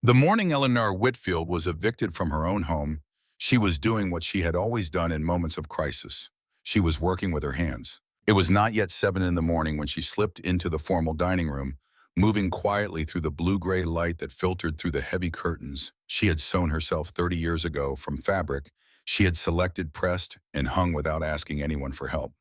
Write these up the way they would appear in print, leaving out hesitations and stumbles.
The morning Eleanor Whitfield was evicted from her own home, she was doing what she had always done in moments of crisis. She was working with her hands. It was not yet 7 in the morning when she slipped into the formal dining room, moving quietly through the blue-gray light that filtered through the heavy curtains. She had sewn herself 30 years ago from fabric she had selected, pressed, and hung without asking anyone for help.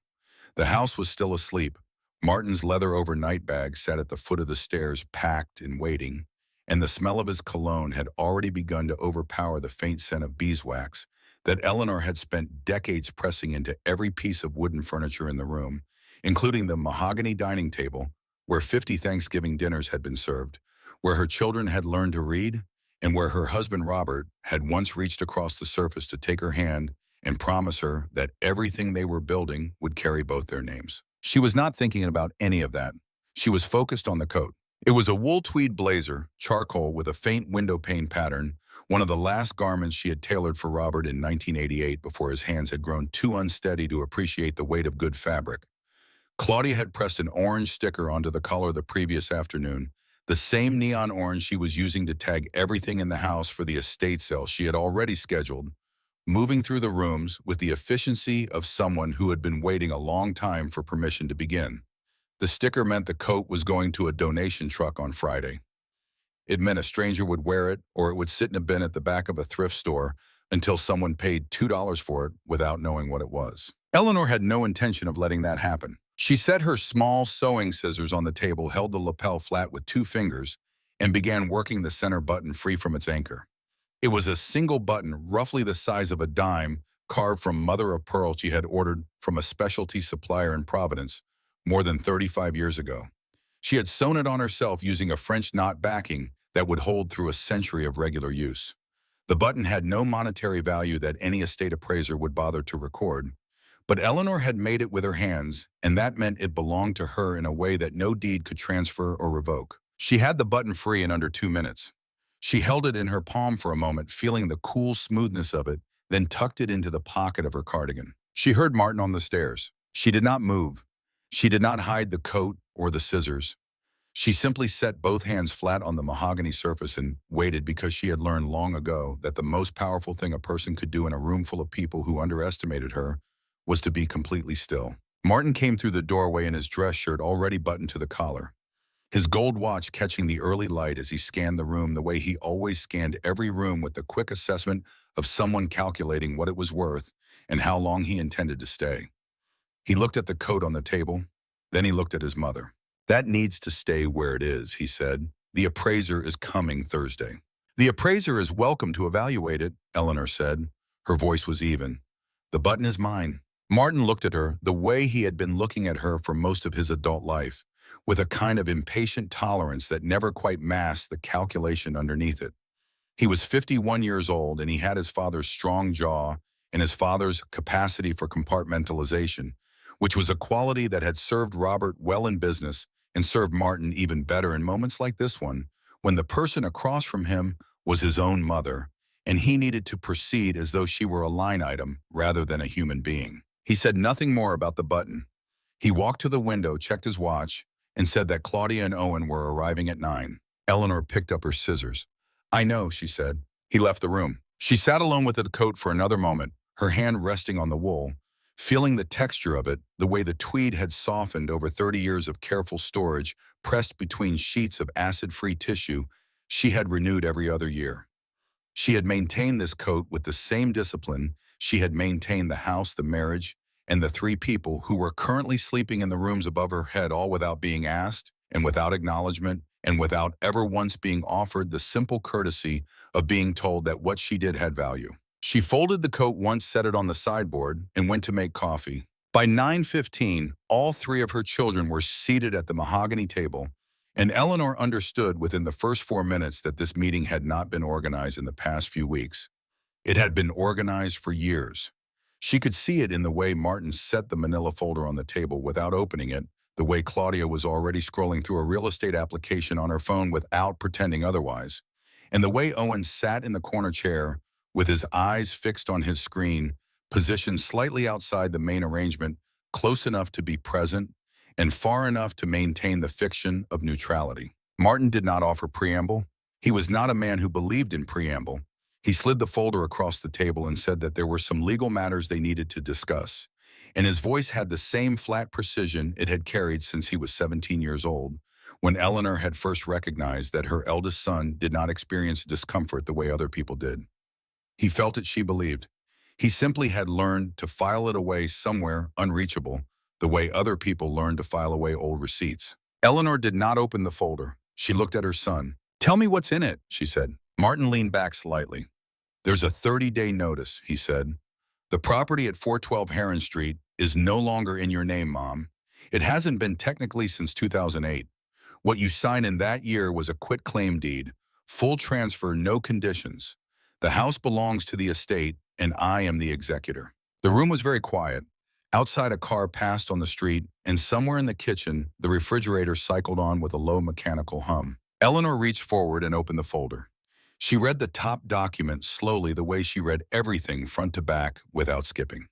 The house was still asleep. Martin's leather overnight bag sat at the foot of the stairs, packed and waiting, and the smell of his cologne had already begun to overpower the faint scent of beeswax that Eleanor had spent decades pressing into every piece of wooden furniture in the room, including the mahogany dining table, where 50 Thanksgiving dinners had been served, where her children had learned to read, and where her husband Robert had once reached across the surface to take her hand and promise her that everything they were building would carry both their names. She was not thinking about any of that. She was focused on the coat. It was a wool tweed blazer, charcoal with a faint window pane pattern, one of the last garments she had tailored for Robert in 1988 before his hands had grown too unsteady to appreciate the weight of good fabric. Claudia had pressed an orange sticker onto the collar the previous afternoon, the same neon orange she was using to tag everything in the house for the estate sale she had already scheduled, moving through the rooms with the efficiency of someone who had been waiting a long time for permission to begin. The sticker meant the coat was going to a donation truck on Friday. It meant a stranger would wear it, or it would sit in a bin at the back of a thrift store until someone paid $2 for it without knowing what it was. Eleanor had no intention of letting that happen. She set her small sewing scissors on the table, held the lapel flat with 2 fingers, and began working the center button free from its anchor. It was a single button, roughly the size of a dime, carved from mother of pearl she had ordered from a specialty supplier in Providence more than 35 years ago. She had sewn it on herself using a French knot backing that would hold through a century of regular use. The button had no monetary value that any estate appraiser would bother to record, but Eleanor had made it with her hands, and that meant it belonged to her in a way that no deed could transfer or revoke. She had the button free in under 2 minutes. She held it in her palm for a moment, feeling the cool smoothness of it, then tucked it into the pocket of her cardigan. She heard Martin on the stairs. She did not move. She did not hide the coat or the scissors. She simply set both hands flat on the mahogany surface and waited, because she had learned long ago that the most powerful thing a person could do in a room full of people who underestimated her was to be completely still. Martin came through the doorway in his dress shirt already buttoned to the collar, his gold watch catching the early light as he scanned the room the way he always scanned every room, with the quick assessment of someone calculating what it was worth and how long he intended to stay. He looked at the coat on the table, then he looked at his mother. "That needs to stay where it is," he said. "The appraiser is coming Thursday." "The appraiser is welcome to evaluate it," Eleanor said. Her voice was even. "The button is mine." Martin looked at her the way he had been looking at her for most of his adult life, with a kind of impatient tolerance that never quite masked the calculation underneath it. He was 51 years old, and he had his father's strong jaw and his father's capacity for compartmentalization, which was a quality that had served Robert well in business and served Martin even better in moments like this one, when the person across from him was his own mother, and he needed to proceed as though she were a line item rather than a human being. He said nothing more about the button. He walked to the window, checked his watch, and said that Claudia and Owen were arriving at 9. Eleanor picked up her scissors. "I know," she said. He left the room. She sat alone with the coat for another moment, her hand resting on the wool, feeling the texture of it, the way the tweed had softened over 30 years of careful storage, pressed between sheets of acid-free tissue she had renewed every other year. She had maintained this coat with the same discipline she had maintained the house, the marriage, and the 3 people who were currently sleeping in the rooms above her head, all without being asked and without acknowledgement and without ever once being offered the simple courtesy of being told that what she did had value. She folded the coat once, set it on the sideboard, and went to make coffee. By 9:15, all 3 of her children were seated at the mahogany table, and Eleanor understood within the first 4 minutes that this meeting had not been organized in the past few weeks. It had been organized for years. She could see it in the way Martin set the manila folder on the table without opening it, the way Claudia was already scrolling through a real estate application on her phone without pretending otherwise, and the way Owen sat in the corner chair with his eyes fixed on his screen, positioned slightly outside the main arrangement, close enough to be present and far enough to maintain the fiction of neutrality. Martin did not offer preamble. He was not a man who believed in preamble. He slid the folder across the table and said that there were some legal matters they needed to discuss. And his voice had the same flat precision it had carried since he was 17 years old, when Eleanor had first recognized that her eldest son did not experience discomfort the way other people did. He felt it, she believed. He simply had learned to file it away somewhere unreachable, the way other people learned to file away old receipts. Eleanor did not open the folder. She looked at her son. "Tell me what's in it," she said. Martin leaned back slightly. "There's a 30-day notice," he said. "The property at 412 Heron Street is no longer in your name, Mom. It hasn't been technically since 2008. What you signed in that year was a quitclaim deed, full transfer, no conditions. The house belongs to the estate, and I am the executor." The room was very quiet. Outside, a car passed on the street, and somewhere in the kitchen, the refrigerator cycled on with a low mechanical hum. Eleanor reached forward and opened the folder. She read the top document slowly, the way she read everything front to back without skipping.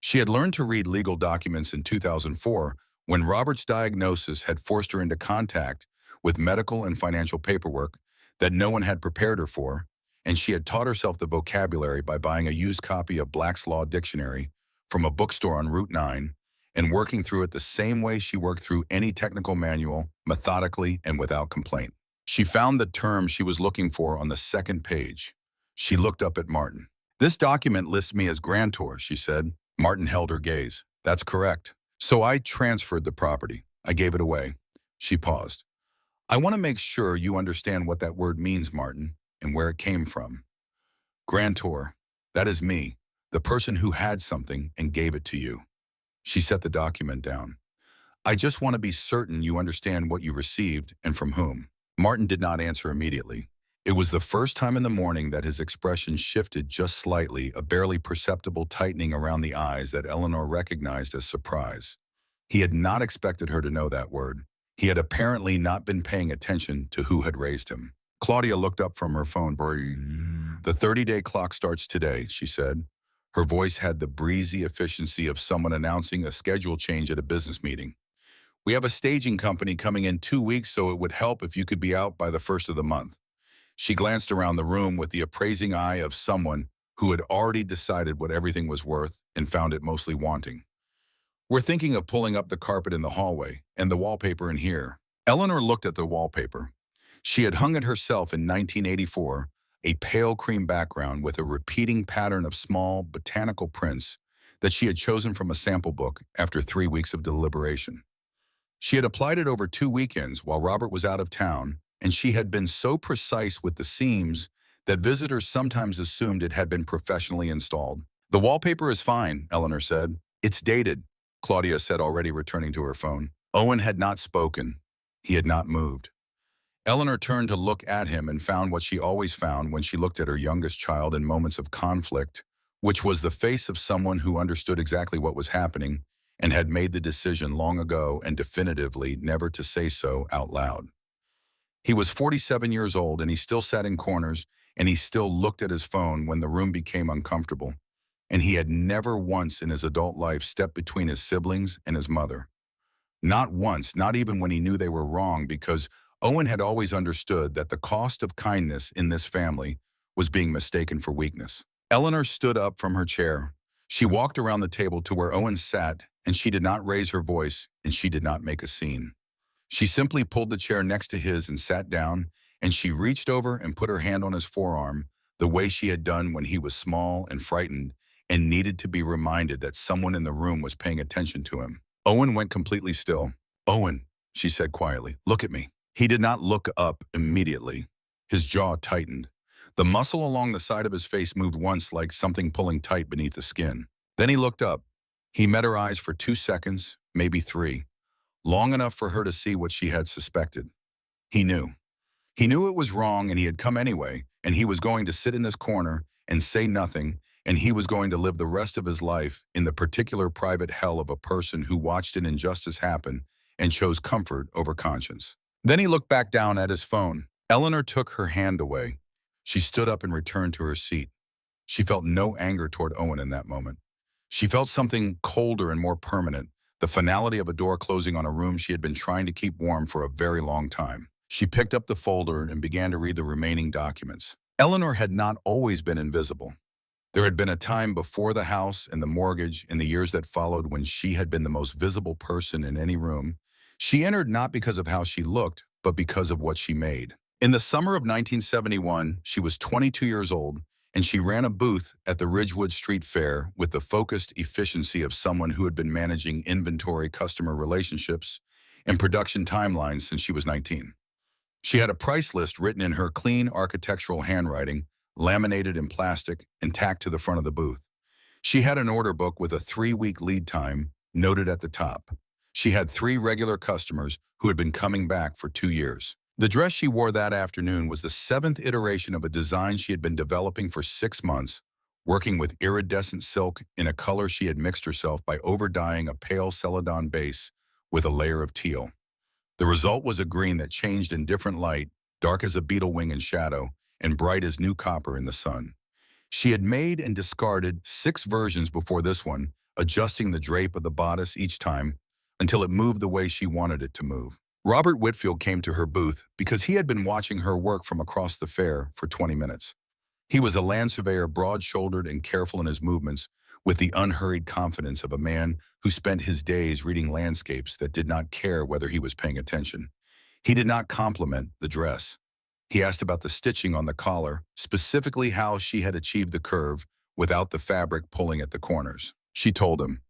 She had learned to read legal documents in 2004 when Robert's diagnosis had forced her into contact with medical and financial paperwork that no one had prepared her for, and she had taught herself the vocabulary by buying a used copy of Black's Law Dictionary from a bookstore on Route 9 and working through it the same way she worked through any technical manual, methodically and without complaint. She found the term she was looking for on the second page. She looked up at Martin. "This document lists me as grantor," she said. Martin held her gaze. "That's correct. So I transferred the property. I gave it away." She paused. "I want to make sure you understand what that word means, Martin, and where it came from. Grantor, that is me, the person who had something and gave it to you." She set the document down. "I just want to be certain you understand what you received and from whom." Martin did not answer immediately. It was the first time in the morning that his expression shifted just slightly, a barely perceptible tightening around the eyes that Eleanor recognized as surprise. He had not expected her to know that word. He had apparently not been paying attention to who had raised him. Claudia looked up from her phone. "The 30-day clock starts today," she said. Her voice had the breezy efficiency of someone announcing a schedule change at a business meeting. "We have a staging company coming in 2 weeks, so it would help if you could be out by the first of the month." She glanced around the room with the appraising eye of someone who had already decided what everything was worth and found it mostly wanting. "We're thinking of pulling up the carpet in the hallway and the wallpaper in here." Eleanor looked at the wallpaper. She had hung it herself in 1984, a pale cream background with a repeating pattern of small botanical prints that she had chosen from a sample book after 3 weeks of deliberation. She had applied it over 2 weekends while Robert was out of town, and she had been so precise with the seams that visitors sometimes assumed it had been professionally installed. "The wallpaper is fine," Eleanor said. "It's dated," Claudia said, already returning to her phone. Owen had not spoken. He had not moved. Eleanor turned to look at him and found what she always found when she looked at her youngest child in moments of conflict, which was the face of someone who understood exactly what was happening and had made the decision long ago and definitively never to say so out loud. He was 47 years old, and he still sat in corners, and he still looked at his phone when the room became uncomfortable. And he had never once in his adult life stepped between his siblings and his mother. Not once, not even when he knew they were wrong, because Owen had always understood that the cost of kindness in this family was being mistaken for weakness. Eleanor stood up from her chair. She walked around the table to where Owen sat, and she did not raise her voice, and she did not make a scene. She simply pulled the chair next to his and sat down, and she reached over and put her hand on his forearm, the way she had done when he was small and frightened and needed to be reminded that someone in the room was paying attention to him. Owen went completely still. "Owen," she said quietly, "look at me." He did not look up immediately. His jaw tightened. The muscle along the side of his face moved once, like something pulling tight beneath the skin. Then he looked up. He met her eyes for 2 seconds, maybe 3. Long enough for her to see what she had suspected. He knew. He knew it was wrong, and he had come anyway, and he was going to sit in this corner and say nothing, and he was going to live the rest of his life in the particular private hell of a person who watched an injustice happen and chose comfort over conscience. Then he looked back down at his phone. Eleanor took her hand away. She stood up and returned to her seat. She felt no anger toward Owen in that moment. She felt something colder and more permanent, the finality of a door closing on a room she had been trying to keep warm for a very long time. She picked up the folder and began to read the remaining documents. Eleanor had not always been invisible. There had been a time before the house and the mortgage in the years that followed when she had been the most visible person in any room. She entered not because of how she looked, but because of what she made. In the summer of 1971, she was 22 years old, and she ran a booth at the Ridgewood Street Fair with the focused efficiency of someone who had been managing inventory, customer relationships, and production timelines since she was 19. She had a price list written in her clean architectural handwriting, laminated in plastic and tacked to the front of the booth. She had an order book with a 3-week lead time noted at the top. She had 3 regular customers who had been coming back for 2 years. The dress she wore that afternoon was the 7th iteration of a design she had been developing for 6 months, working with iridescent silk in a color she had mixed herself by overdying a pale celadon base with a layer of teal. The result was a green that changed in different light, dark as a beetle wing in shadow, and bright as new copper in the sun. She had made and discarded 6 versions before this one, adjusting the drape of the bodice each time until it moved the way she wanted it to move. Robert Whitfield came to her booth because he had been watching her work from across the fair for 20 minutes. He was a land surveyor, broad-shouldered and careful in his movements, with the unhurried confidence of a man who spent his days reading landscapes that did not care whether he was paying attention. He did not compliment the dress. He asked about the stitching on the collar, specifically how she had achieved the curve without the fabric pulling at the corners. She told him.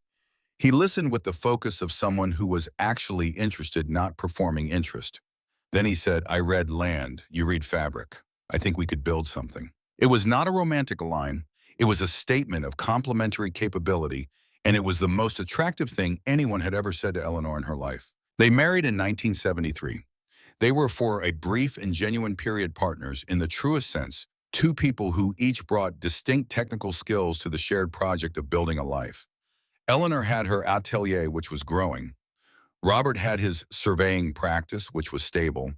He listened with the focus of someone who was actually interested, not performing interest. Then he said, "I read land, you read fabric. I think we could build something." It was not a romantic line. It was a statement of complementary capability, and it was the most attractive thing anyone had ever said to Eleanor in her life. They married in 1973. They were for a brief and genuine period partners in the truest sense, 2 people who each brought distinct technical skills to the shared project of building a life. Eleanor had her atelier, which was growing. Robert had his surveying practice, which was stable.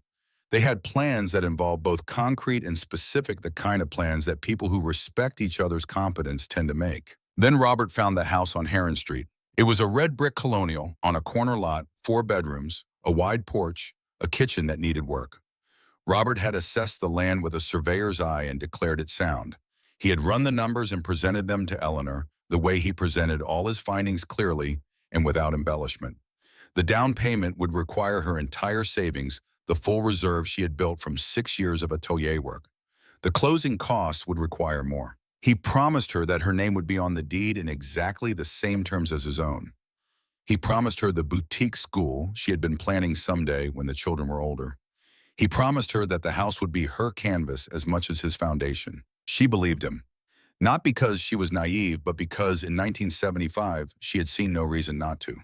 They had plans that involved both concrete and specific, the kind of plans that people who respect each other's competence tend to make. Then Robert found the house on Heron Street. It was a red brick colonial on a corner lot, 4 bedrooms, a wide porch, a kitchen that needed work. Robert had assessed the land with a surveyor's eye and declared it sound. He had run the numbers and presented them to Eleanor the way he presented all his findings, clearly and without embellishment. The down payment would require her entire savings, the full reserve she had built from 6 years of atelier work. The closing costs would require more. He promised her that her name would be on the deed in exactly the same terms as his own. He promised her the boutique school she had been planning someday when the children were older. He promised her that the house would be her canvas as much as his foundation. She believed him. Not because she was naive, but because in 1975, she had seen no reason not to.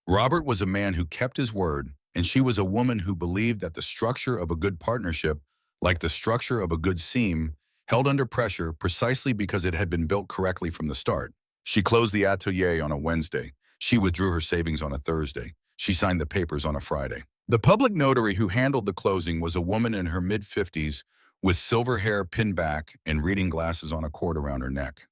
Robert was a man who kept his word, and she was a woman who believed that the structure of a good partnership, like the structure of a good seam, held under pressure precisely because it had been built correctly from the start. She closed the atelier on a Wednesday. She withdrew her savings on a Thursday. She signed the papers on a Friday. The public notary who handled the closing was a woman in her mid-50s with silver hair pinned back and reading glasses on a cord around her neck.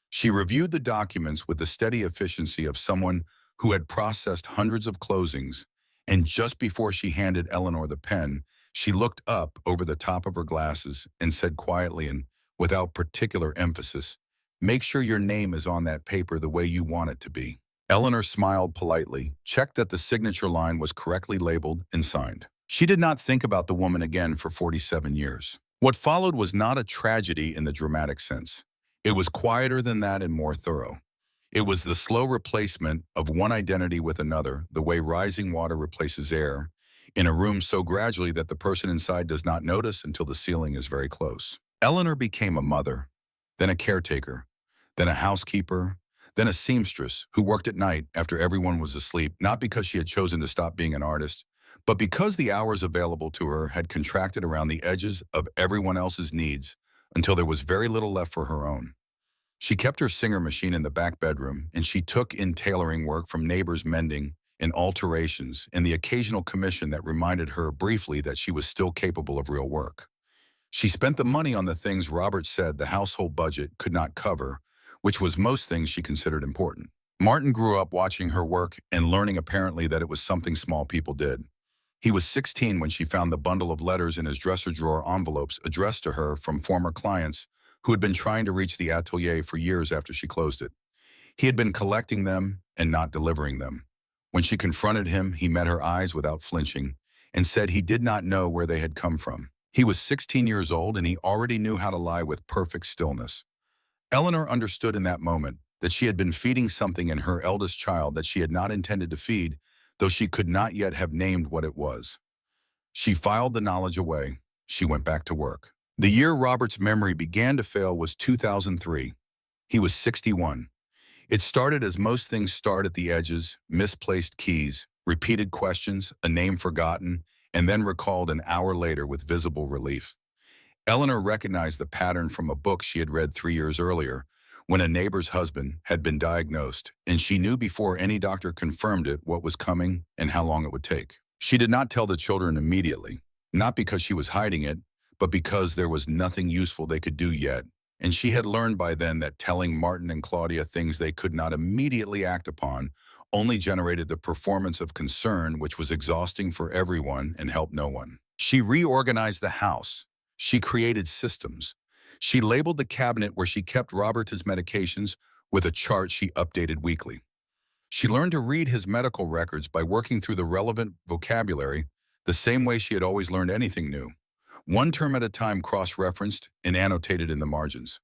She reviewed the documents with the steady efficiency of someone who had processed hundreds of closings, and just before she handed Eleanor the pen, she looked up over the top of her glasses and said quietly and without particular emphasis, "Make sure your name is on that paper the way you want it to be." Eleanor smiled politely, checked that the signature line was correctly labeled, and signed. She did not think about the woman again for 47 years. What followed was not a tragedy in the dramatic sense. It was quieter than that and more thorough. It was the slow replacement of one identity with another, the way rising water replaces air, in a room so gradually that the person inside does not notice until the ceiling is very close. Eleanor became a mother, then a caretaker, then a housekeeper, then a seamstress who worked at night after everyone was asleep, not because she had chosen to stop being an artist, but because the hours available to her had contracted around the edges of everyone else's needs until there was very little left for her own. She kept her Singer machine in the back bedroom, and she took in tailoring work from neighbors, mending and alterations, and the occasional commission that reminded her briefly that she was still capable of real work. She spent the money on the things Robert said the household budget could not cover, which was most things she considered important. Martin grew up watching her work and learning apparently that it was something small people did. He was 16 when she found the bundle of letters in his dresser drawer, envelopes addressed to her from former clients who had been trying to reach the atelier for years after she closed it. He had been collecting them and not delivering them. When she confronted him, he met her eyes without flinching and said he did not know where they had come from. He was 16 years old and he already knew how to lie with perfect stillness. Eleanor understood in that moment that she had been feeding something in her eldest child that she had not intended to feed, though she could not yet have named what it was. She filed the knowledge away. She went back to work. The year Robert's memory began to fail was 2003. He was 61. It started as most things start at the edges: misplaced keys, repeated questions, a name forgotten, and then recalled an hour later with visible relief. Eleanor recognized the pattern from a book she had read 3 years earlier, when a neighbor's husband had been diagnosed, and she knew before any doctor confirmed it what was coming and how long it would take. She did not tell the children immediately, not because she was hiding it, but because there was nothing useful they could do yet, and she had learned by then that telling Martin and Claudia things they could not immediately act upon only generated the performance of concern, which was exhausting for everyone and helped no one. She reorganized the house. She created systems. She labeled the cabinet where she kept Robert's medications with a chart she updated weekly. She learned to read his medical records by working through the relevant vocabulary the same way she had always learned anything new, one term at a time, cross-referenced and annotated in the margins.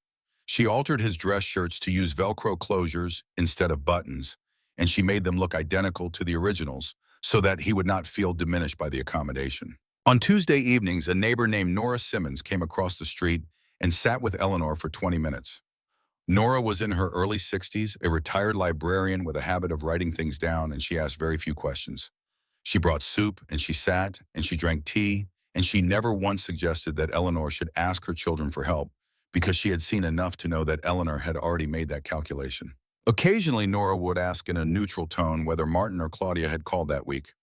She altered his dress shirts to use Velcro closures instead of buttons, and she made them look identical to the originals so that he would not feel diminished by the accommodation. On Tuesday evenings, a neighbor named Nora Simmons came across the street and sat with Eleanor for 20 minutes. Nora was in her early 60s, a retired librarian with a habit of writing things down, and she asked very few questions. She brought soup, and she sat, and she drank tea, and she never once suggested that Eleanor should ask her children for help, because she had seen enough to know that Eleanor had already made that calculation. Occasionally, Nora would ask in a neutral tone whether Martin or Claudia had called that week.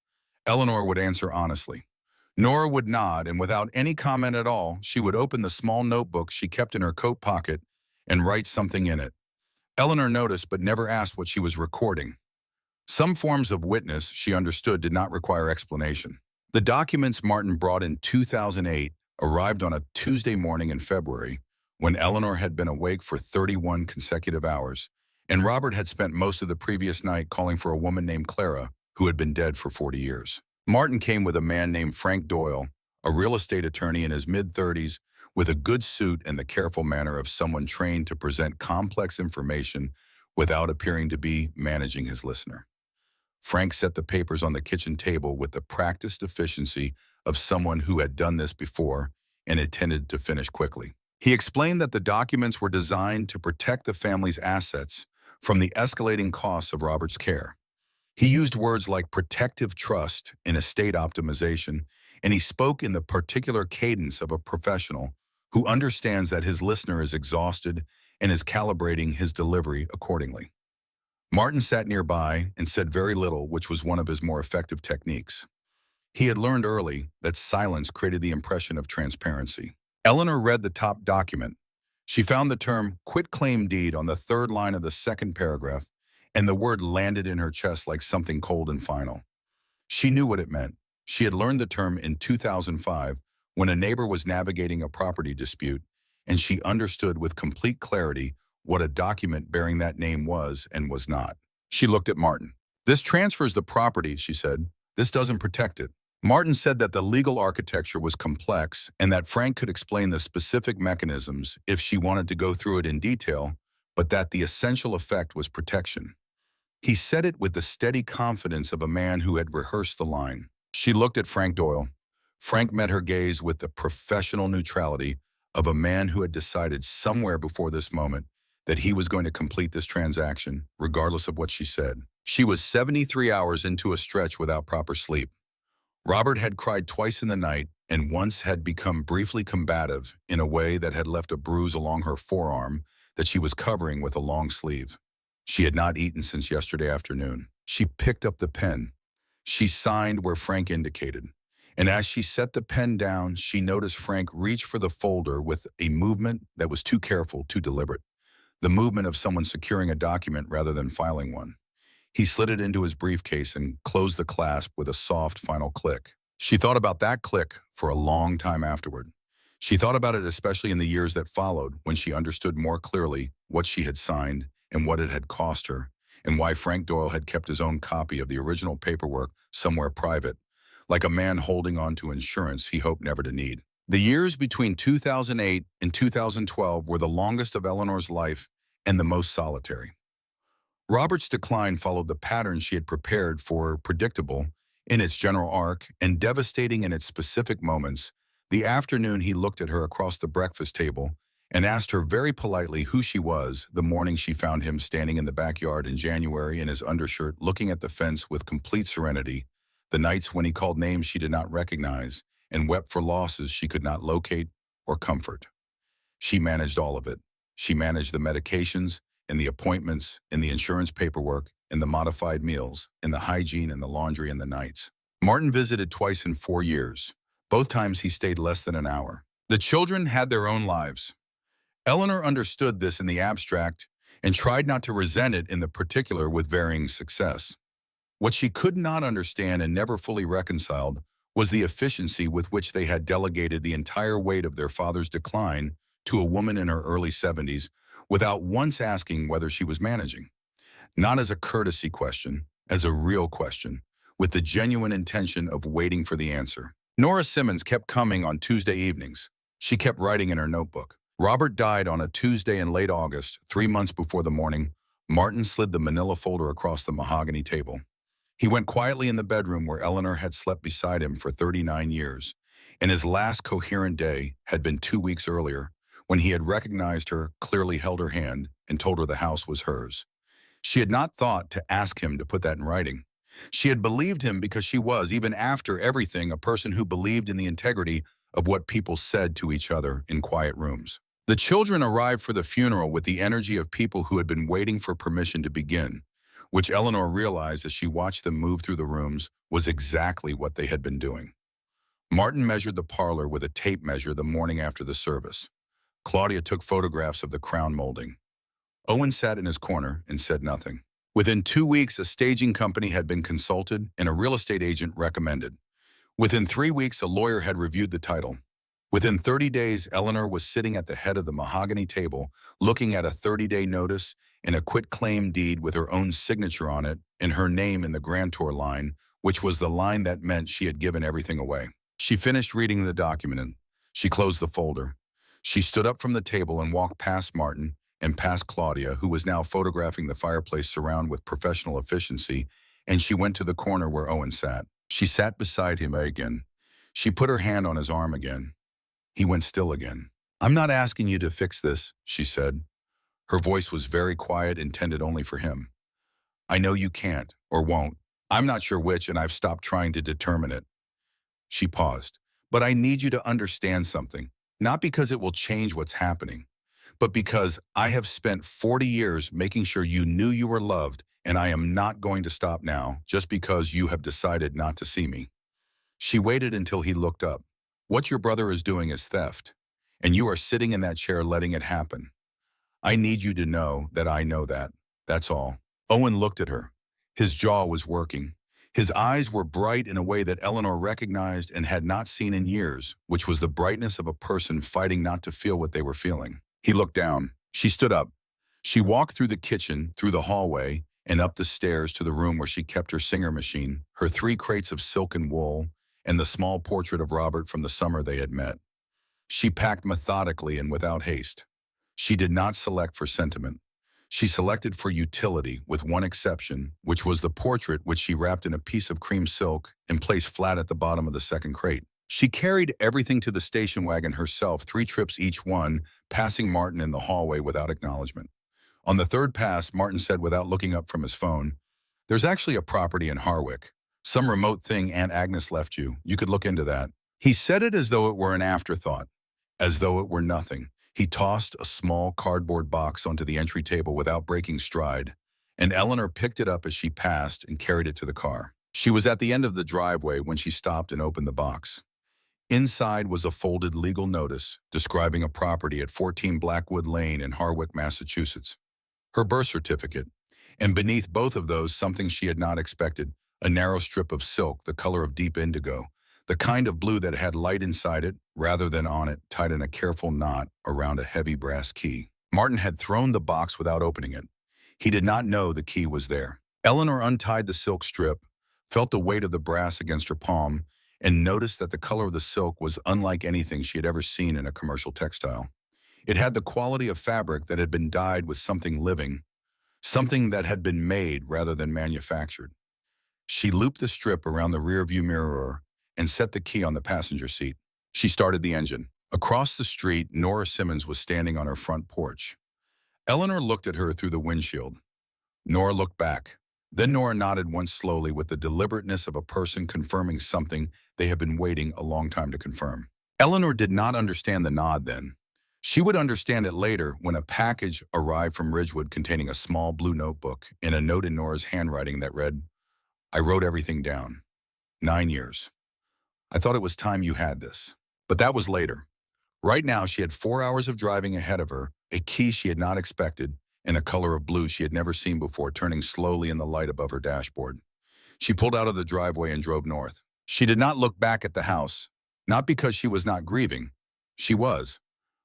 Eleanor would answer honestly. Nora would nod, and without any comment at all, she would open the small notebook she kept in her coat pocket and write something in it. Eleanor noticed but never asked what she was recording. Some forms of witness, she understood, did not require explanation. The documents Martin brought in 2008 arrived on a Tuesday morning in February, when Eleanor had been awake for 31 consecutive hours, and Robert had spent most of the previous night calling for a woman named Clara, who had been dead for 40 years. Martin came with a man named Frank Doyle, a real estate attorney in his mid-30s, with a good suit and the careful manner of someone trained to present complex information without appearing to be managing his listener. Frank set the papers on the kitchen table with the practiced efficiency of someone who had done this before and intended to finish quickly. He explained that the documents were designed to protect the family's assets from the escalating costs of Robert's care. He used words like protective trust and estate optimization, and he spoke in the particular cadence of a professional who understands that his listener is exhausted and is calibrating his delivery accordingly. Martin sat nearby and said very little, which was one of his more effective techniques. He had learned early that silence created the impression of transparency. Eleanor read the top document. She found the term quitclaim deed on the third line of the second paragraph, and the word landed in her chest like something cold and final. She knew what it meant. She had learned the term in 2005 when a neighbor was navigating a property dispute, and she understood with complete clarity what a document bearing that name was and was not. She looked at Martin. "This transfers the property," she said. "This doesn't protect it." Martin said that the legal architecture was complex and that Frank could explain the specific mechanisms if she wanted to go through it in detail, but that the essential effect was protection. He said it with the steady confidence of a man who had rehearsed the line. She looked at Frank Doyle. Frank met her gaze with the professional neutrality of a man who had decided somewhere before this moment that he was going to complete this transaction, regardless of what she said. She was 73 hours into a stretch without proper sleep. Robert had cried twice in the night and once had become briefly combative in a way that had left a bruise along her forearm that she was covering with a long sleeve. She had not eaten since yesterday afternoon. She picked up the pen. She signed where Frank indicated. And as she set the pen down, she noticed Frank reach for the folder with a movement that was too careful, too deliberate. The movement of someone securing a document rather than filing one. He slid it into his briefcase and closed the clasp with a soft final click. She thought about that click for a long time afterward. She thought about it especially in the years that followed, when she understood more clearly what she had signed and what it had cost her, and why Frank Doyle had kept his own copy of the original paperwork somewhere private, like a man holding on to insurance he hoped never to need. The years between 2008 and 2012 were the longest of Eleanor's life and the most solitary. Robert's decline followed the pattern she had prepared for, predictable in its general arc and devastating in its specific moments. The afternoon he looked at her across the breakfast table and asked her very politely who she was, the morning she found him standing in the backyard in January in his undershirt looking at the fence with complete serenity, the nights when he called names she did not recognize and wept for losses she could not locate or comfort. She managed all of it. She managed the medications, and the appointments, and the insurance paperwork, and the modified meals, and the hygiene and the laundry and the nights. Martin visited twice in 4 years. Both times he stayed less than an hour. The children had their own lives. Eleanor understood this in the abstract and tried not to resent it in the particular with varying success. What she could not understand and never fully reconciled was the efficiency with which they had delegated the entire weight of their father's decline to a woman in her early 70s without once asking whether she was managing. Not as a courtesy question, as a real question, with the genuine intention of waiting for the answer. Nora Simmons kept coming on Tuesday evenings. She kept writing in her notebook. Robert died on a Tuesday in late August, 3 months before the morning. Martin slid the manila folder across the mahogany table. He went quietly in the bedroom where Eleanor had slept beside him for 39 years, and his last coherent day had been 2 weeks earlier, when he had recognized her, clearly held her hand, and told her the house was hers. She had not thought to ask him to put that in writing. She had believed him because she was, even after everything, a person who believed in the integrity of what people said to each other in quiet rooms. The children arrived for the funeral with the energy of people who had been waiting for permission to begin, which Eleanor realized as she watched them move through the rooms was exactly what they had been doing. Martin measured the parlor with a tape measure the morning after the service. Claudia took photographs of the crown molding. Owen sat in his corner and said nothing. Within 2 weeks, a staging company had been consulted and a real estate agent recommended. Within 3 weeks, a lawyer had reviewed the title. Within 30 days, Eleanor was sitting at the head of the mahogany table, looking at a 30-day notice and a quitclaim deed with her own signature on it and her name in the grantor line, which was the line that meant she had given everything away. She finished reading the document and she closed the folder. She stood up from the table and walked past Martin and past Claudia, who was now photographing the fireplace surround with professional efficiency, and she went to the corner where Owen sat. She sat beside him again. She put her hand on his arm again. He went still again. "I'm not asking you to fix this," she said. Her voice was very quiet, intended only for him. "I know you can't, or won't. I'm not sure which, and I've stopped trying to determine it." She paused. "But I need you to understand something, not because it will change what's happening, but because I have spent 40 years making sure you knew you were loved, and I am not going to stop now just because you have decided not to see me." She waited until he looked up. "What your brother is doing is theft, and you are sitting in that chair letting it happen. I need you to know that I know that. That's all." Owen looked at her. His jaw was working. His eyes were bright in a way that Eleanor recognized and had not seen in years, which was the brightness of a person fighting not to feel what they were feeling. He looked down. She stood up. She walked through the kitchen, through the hallway, and up the stairs to the room where she kept her Singer machine, her 3 crates of silk and wool, and the small portrait of Robert from the summer they had met. She packed methodically and without haste. She did not select for sentiment. She selected for utility, with one exception, which was the portrait which she wrapped in a piece of cream silk and placed flat at the bottom of the second crate. She carried everything to the station wagon herself, 3 trips each one, passing Martin in the hallway without acknowledgement. On the third pass, Martin said without looking up from his phone, "There's actually a property in Harwick. Some remote thing Aunt Agnes left you. You could look into that." He said it as though it were an afterthought, as though it were nothing. He tossed a small cardboard box onto the entry table without breaking stride, and Eleanor picked it up as she passed and carried it to the car. She was at the end of the driveway when she stopped and opened the box. Inside was a folded legal notice describing a property at 14 Blackwood Lane in Harwick, Massachusetts. Her birth certificate, and beneath both of those something she had not expected, a narrow strip of silk the color of deep indigo, The kind of blue that had light inside it, rather than on it, tied in a careful knot around a heavy brass key. Martin had thrown the box without opening it. He did not know the key was there. Eleanor untied the silk strip, felt the weight of the brass against her palm, and noticed that the color of the silk was unlike anything she had ever seen in a commercial textile. It had the quality of fabric that had been dyed with something living, something that had been made rather than manufactured. She looped the strip around the rearview mirror and set the key on the passenger seat. She started the engine. Across the street, Nora Simmons was standing on her front porch. Eleanor looked at her through the windshield. Nora looked back. Then Nora nodded once slowly with the deliberateness of a person confirming something they had been waiting a long time to confirm. Eleanor did not understand the nod then. She would understand it later when a package arrived from Ridgewood containing a small blue notebook and a note in Nora's handwriting that read, "I wrote everything down. 9 years. I thought it was time you had this." But that was later. Right now, she had 4 hours of driving ahead of her, a key she had not expected, and a color of blue she had never seen before turning slowly in the light above her dashboard. She pulled out of the driveway and drove north. She did not look back at the house, not because she was not grieving. She was.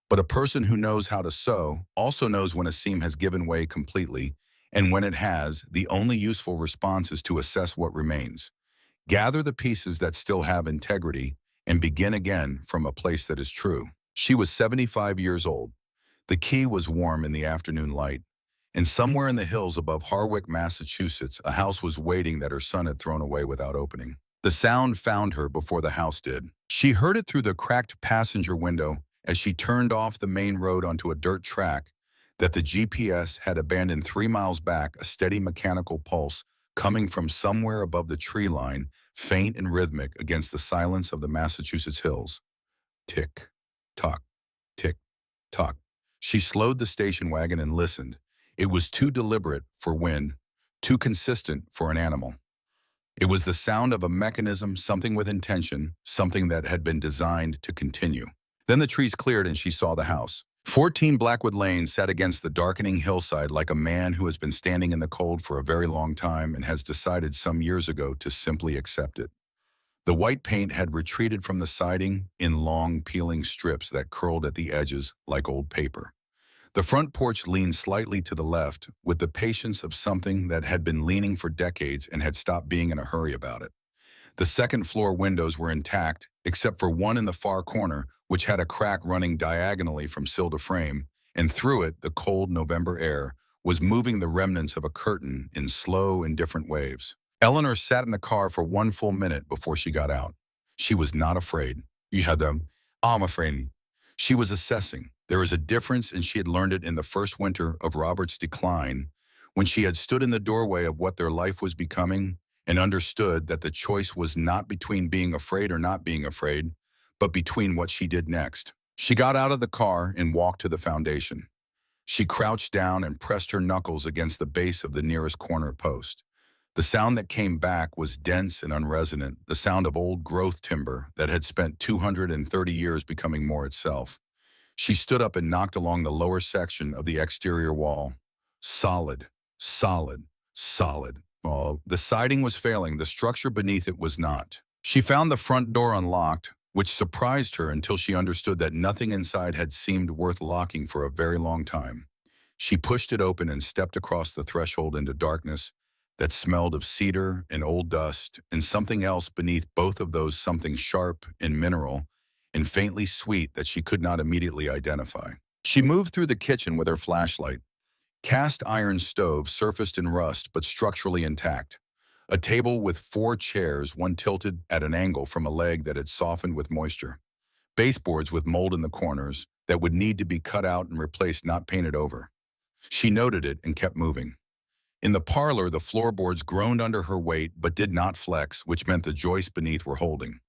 But a person who knows how to sew also knows when a seam has given way completely, and when it has, the only useful response is to assess what remains. Gather the pieces that still have integrity and begin again from a place that is true. She was 75 years old. The key was warm in the afternoon light, and somewhere in the hills above Harwick, Massachusetts, a house was waiting that her son had thrown away without opening. The sound found her before the house did. She heard it through the cracked passenger window as she turned off the main road onto a dirt track that the GPS had abandoned 3 miles back, a steady mechanical pulse coming from somewhere above the tree line, faint and rhythmic against the silence of the Massachusetts hills. Tick, tock, tick, tock. She slowed the station wagon and listened. It was too deliberate for wind, too consistent for an animal. It was the sound of a mechanism, something with intention, something that had been designed to continue. Then the trees cleared and she saw the house. 14 Blackwood Lane sat against the darkening hillside like a man who has been standing in the cold for a very long time and has decided some years ago to simply accept it. The white paint had retreated from the siding in long, peeling strips that curled at the edges like old paper. The front porch leaned slightly to the left with the patience of something that had been leaning for decades and had stopped being in a hurry about it. The second-floor windows were intact, except for one in the far corner, which had a crack running diagonally from sill to frame, and through it the cold November air was moving the remnants of a curtain in slow, indifferent waves. Eleanor sat in the car for 1 full minute before she got out. She was not afraid. You had them. I'm afraid. She was assessing. There was a difference, and she had learned it in the first winter of Robert's decline, when she had stood in the doorway of what their life was becoming and understood that the choice was not between being afraid or not being afraid, but between what she did next. She got out of the car and walked to the foundation. She crouched down and pressed her knuckles against the base of the nearest corner post. The sound that came back was dense and unresonant, the sound of old growth timber that had spent 230 years becoming more itself. She stood up and knocked along the lower section of the exterior wall. Solid, solid, solid. Well, the siding was failing, the structure beneath it was not. She found the front door unlocked, which surprised her until she understood that nothing inside had seemed worth locking for a very long time. She pushed it open and stepped across the threshold into darkness that smelled of cedar and old dust and something else beneath both of those, something sharp and mineral and faintly sweet that she could not immediately identify. She moved through the kitchen with her flashlight. Cast iron stove surfaced in rust but structurally intact. A table with 4 chairs, one tilted at an angle from a leg that had softened with moisture. Baseboards with mold in the corners that would need to be cut out and replaced, not painted over. She noted it and kept moving. In the parlor, the floorboards groaned under her weight but did not flex, which meant the joists beneath were holding.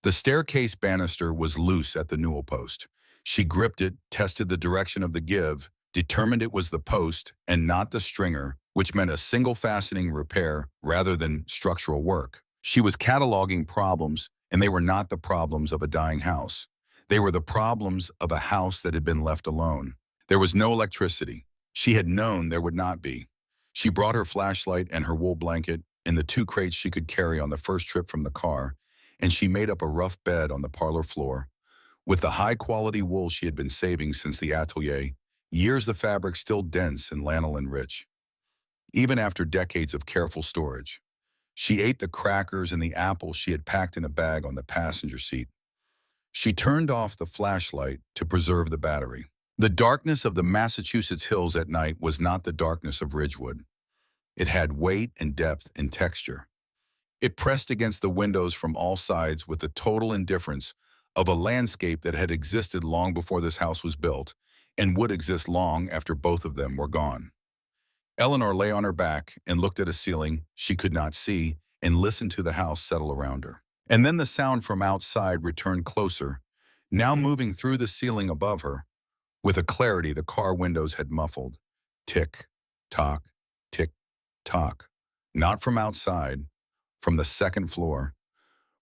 The staircase banister was loose at the newel post. She gripped it, tested the direction of the give, determined it was the post and not the stringer, which meant a single fastening repair rather than structural work. She was cataloging problems, and they were not the problems of a dying house. They were the problems of a house that had been left alone. There was no electricity. She had known there would not be. She brought her flashlight and her wool blanket and the 2 crates she could carry on the first trip from the car, and she made up a rough bed on the parlor floor. With the high-quality wool she had been saving since the atelier, years the fabric still dense and lanolin rich, even after decades of careful storage. She ate the crackers and the apples she had packed in a bag on the passenger seat. She turned off the flashlight to preserve the battery. The darkness of the Massachusetts hills at night was not the darkness of Ridgewood. It had weight and depth and texture. It pressed against the windows from all sides with the total indifference of a landscape that had existed long before this house was built and would exist long after both of them were gone. Eleanor lay on her back and looked at a ceiling she could not see and listened to the house settle around her. And then the sound from outside returned closer, now moving through the ceiling above her, with a clarity the car windows had muffled. Tick, tock, tick, tock. Not from outside, from the second floor,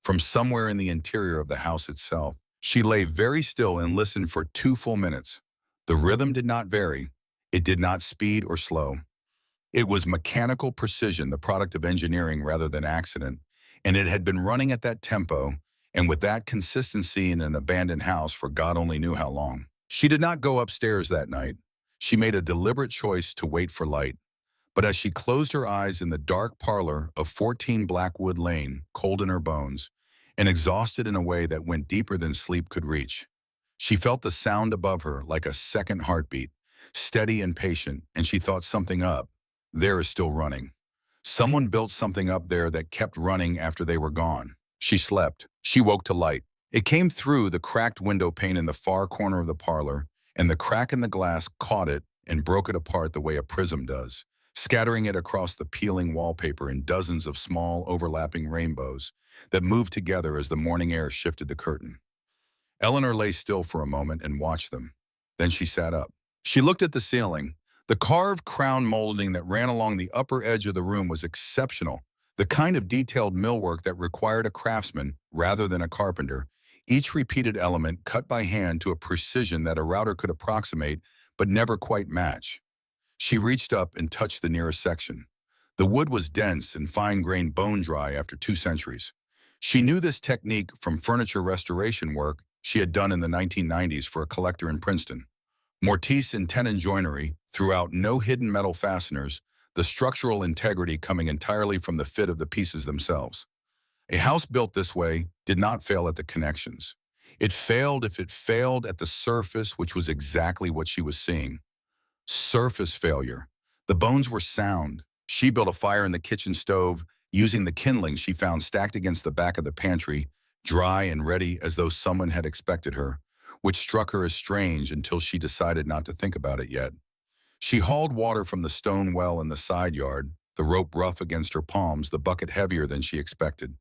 from somewhere in the interior of the house itself. She lay very still and listened for 2 full minutes. The rhythm did not vary. It did not speed or slow. It was mechanical precision, the product of engineering rather than accident, and it had been running at that tempo and with that consistency in an abandoned house for God only knew how long. She did not go upstairs that night. She made a deliberate choice to wait for light. But as she closed her eyes in the dark parlor of 14 Blackwood Lane, cold in her bones, and exhausted in a way that went deeper than sleep could reach, she felt the sound above her like a second heartbeat, steady and patient, and she thought something up. There is still running. Someone built something up there that kept running after they were gone. She slept. She woke to light. It came through the cracked window pane in the far corner of the parlor, and the crack in the glass caught it and broke it apart the way a prism does, scattering it across the peeling wallpaper in dozens of small, overlapping rainbows that moved together as the morning air shifted the curtain. Eleanor lay still for a moment and watched them. Then she sat up. She looked at the ceiling. The carved crown molding that ran along the upper edge of the room was exceptional, the kind of detailed millwork that required a craftsman rather than a carpenter, each repeated element cut by hand to a precision that a router could approximate but never quite match. She reached up and touched the nearest section. The wood was dense and fine-grained bone dry after 2 centuries. She knew this technique from furniture restoration work she had done in the 1990s for a collector in Princeton. Mortise and tenon joinery throughout no hidden metal fasteners, the structural integrity coming entirely from the fit of the pieces themselves. A house built this way did not fail at the connections. It failed if it failed at the surface, which was exactly what she was seeing. Surface failure. The bones were sound. She built a fire in the kitchen stove using the kindling she found stacked against the back of the pantry, dry and ready as though someone had expected her, which struck her as strange until she decided not to think about it yet. She hauled water from the stone well in the side yard, the rope rough against her palms, the bucket heavier than she expected.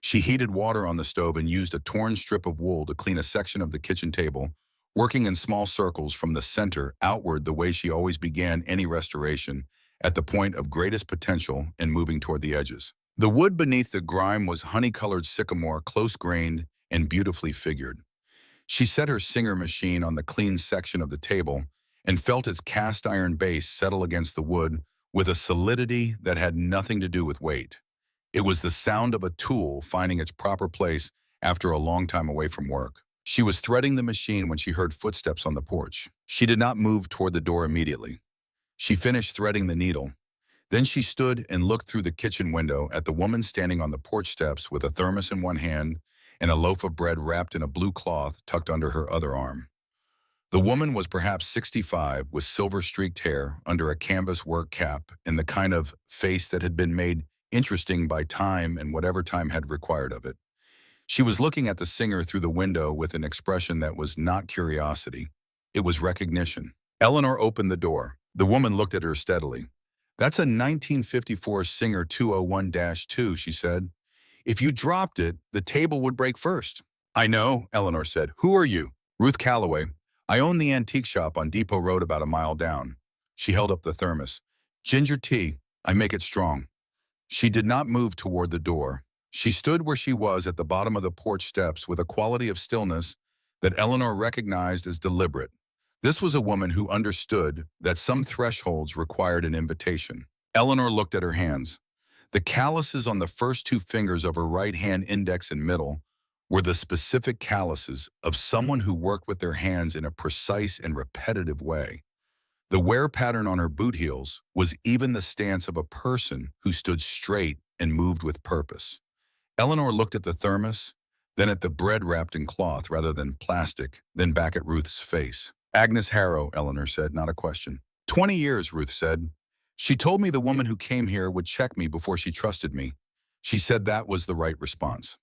She heated water on the stove and used a torn strip of wool to clean a section of the kitchen table, working in small circles from the center outward the way she always began any restoration, at the point of greatest potential and moving toward the edges. The wood beneath the grime was honey-colored sycamore, close-grained and beautifully figured. She set her Singer machine on the clean section of the table and felt its cast-iron base settle against the wood with a solidity that had nothing to do with weight. It was the sound of a tool finding its proper place after a long time away from work. She was threading the machine when she heard footsteps on the porch. She did not move toward the door immediately. She finished threading the needle. Then she stood and looked through the kitchen window at the woman standing on the porch steps with a thermos in one hand and a loaf of bread wrapped in a blue cloth tucked under her other arm. The woman was perhaps 65, with silver-streaked hair under a canvas work cap and the kind of face that had been made interesting by time and whatever time had required of it. She was looking at the singer through the window with an expression that was not curiosity. It was recognition. Eleanor opened the door. The woman looked at her steadily. "That's a 1954 Singer 201-2, she said. "If you dropped it, the table would break first." "I know," Eleanor said. "Who are you?" "Ruth Calloway. I own the antique shop on Depot Road about a mile down." She held up the thermos. "Ginger tea. I make it strong." She did not move toward the door. She stood where she was at the bottom of the porch steps with a quality of stillness that Eleanor recognized as deliberate. This was a woman who understood that some thresholds required an invitation. Eleanor looked at her hands. The calluses on the first two fingers of her right hand, index and middle, were the specific calluses of someone who worked with their hands in a precise and repetitive way. The wear pattern on her boot heels was even the stance of a person who stood straight and moved with purpose. Eleanor looked at the thermos, then at the bread wrapped in cloth rather than plastic, then back at Ruth's face. Agnes Harrow, Eleanor said, not a question. 20 years, Ruth said. She told me the woman who came here would check me before she trusted me. She said that was the right response.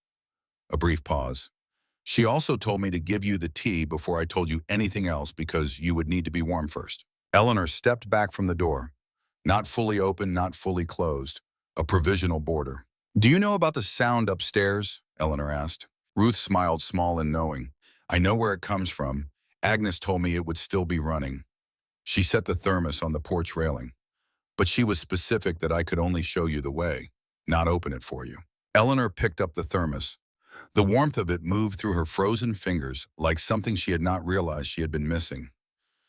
A brief pause. She also told me to give you the tea before I told you anything else because you would need to be warm first. Eleanor stepped back from the door. Not fully open, not fully closed. A provisional border. Do you know about the sound upstairs? Eleanor asked. Ruth smiled, small and knowing. I know where it comes from. Agnes told me it would still be running. She set the thermos on the porch railing. But she was specific that I could only show you the way, not open it for you. Eleanor picked up the thermos. The warmth of it moved through her frozen fingers like something she had not realized she had been missing.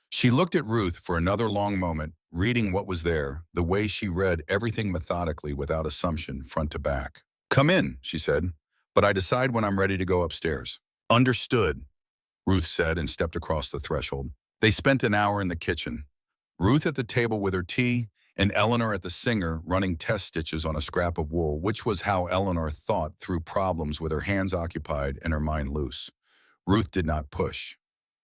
She looked at Ruth for another long moment, reading what was there, the way she read everything methodically without assumption, front to back. Come in, she said, but I decide when I'm ready to go upstairs. Understood, Ruth said and stepped across the threshold. They spent an hour in the kitchen. Ruth at the table with her tea, and Eleanor at the singer running test stitches on a scrap of wool, which was how Eleanor thought through problems with her hands occupied and her mind loose. Ruth did not push.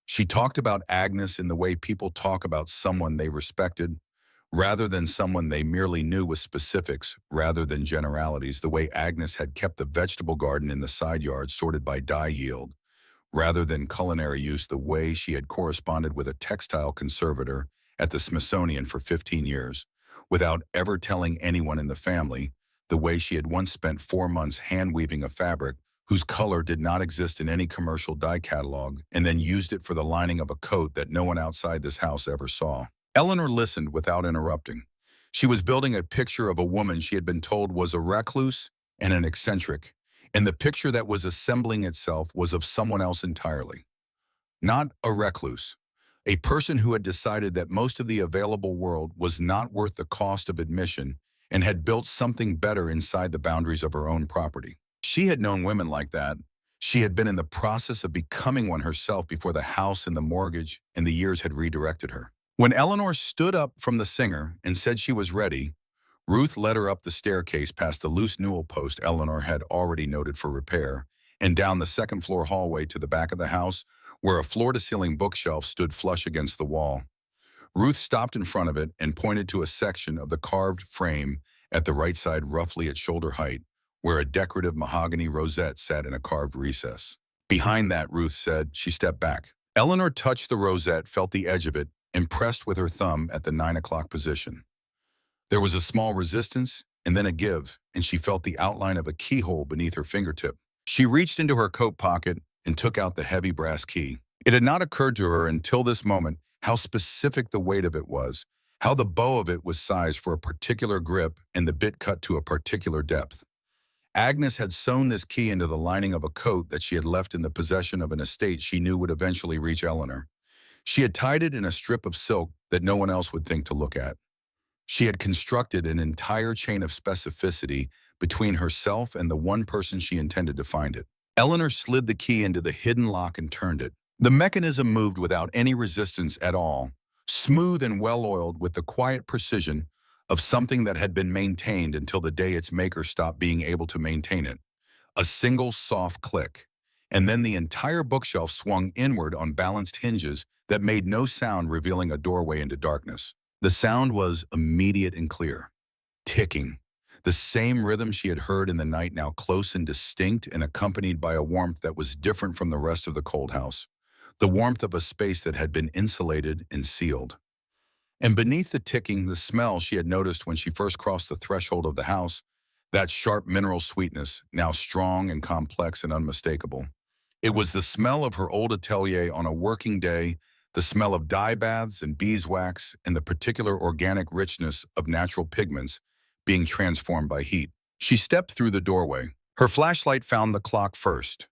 She talked about Agnes in the way people talk about someone they respected, rather than someone they merely knew with specifics rather than generalities, the way Agnes had kept the vegetable garden in the side yard sorted by dye yield, rather than culinary use, the way she had corresponded with a textile conservator at the Smithsonian for 15 years, without ever telling anyone in the family, the way she had once spent 4 months hand-weaving a fabric whose color did not exist in any commercial dye catalog, and then used it for the lining of a coat that no one outside this house ever saw. Eleanor listened without interrupting. She was building a picture of a woman she had been told was a recluse and an eccentric, and the picture that was assembling itself was of someone else entirely. Not a recluse, a person who had decided that most of the available world was not worth the cost of admission and had built something better inside the boundaries of her own property. She had known women like that. She had been in the process of becoming one herself before the house and the mortgage and the years had redirected her. When Eleanor stood up from the singer and said she was ready, Ruth led her up the staircase past the loose newel post Eleanor had already noted for repair, and down the second-floor hallway to the back of the house, where a floor-to-ceiling bookshelf stood flush against the wall. Ruth stopped in front of it and pointed to a section of the carved frame at the right side, roughly at shoulder height, where a decorative mahogany rosette sat in a carved recess. Behind that, Ruth said. She stepped back. Eleanor touched the rosette, felt the edge of it, and pressed with her thumb at the 9 o'clock position. There was a small resistance, and then a give, and she felt the outline of a keyhole beneath her fingertip. She reached into her coat pocket and took out the heavy brass key. It had not occurred to her until this moment how specific the weight of it was, how the bow of it was sized for a particular grip and the bit cut to a particular depth. Agnes had sewn this key into the lining of a coat that she had left in the possession of an estate she knew would eventually reach Eleanor. She had tied it in a strip of silk that no one else would think to look at. She had constructed an entire chain of specificity between herself and the one person she intended to find it. Eleanor slid the key into the hidden lock and turned it. The mechanism moved without any resistance at all, smooth and well-oiled with the quiet precision of something that had been maintained until the day its maker stopped being able to maintain it. A single soft click, and then the entire bookshelf swung inward on balanced hinges that made no sound, revealing a doorway into darkness. The sound was immediate and clear. Ticking. The same rhythm she had heard in the night, now close and distinct and accompanied by a warmth that was different from the rest of the cold house. The warmth of a space that had been insulated and sealed. And beneath the ticking, the smell she had noticed when she first crossed the threshold of the house, that sharp mineral sweetness, now strong and complex and unmistakable. It was the smell of her old atelier on a working day, the smell of dye baths and beeswax, and the particular organic richness of natural pigments being transformed by heat. She stepped through the doorway. Her flashlight found the clock first.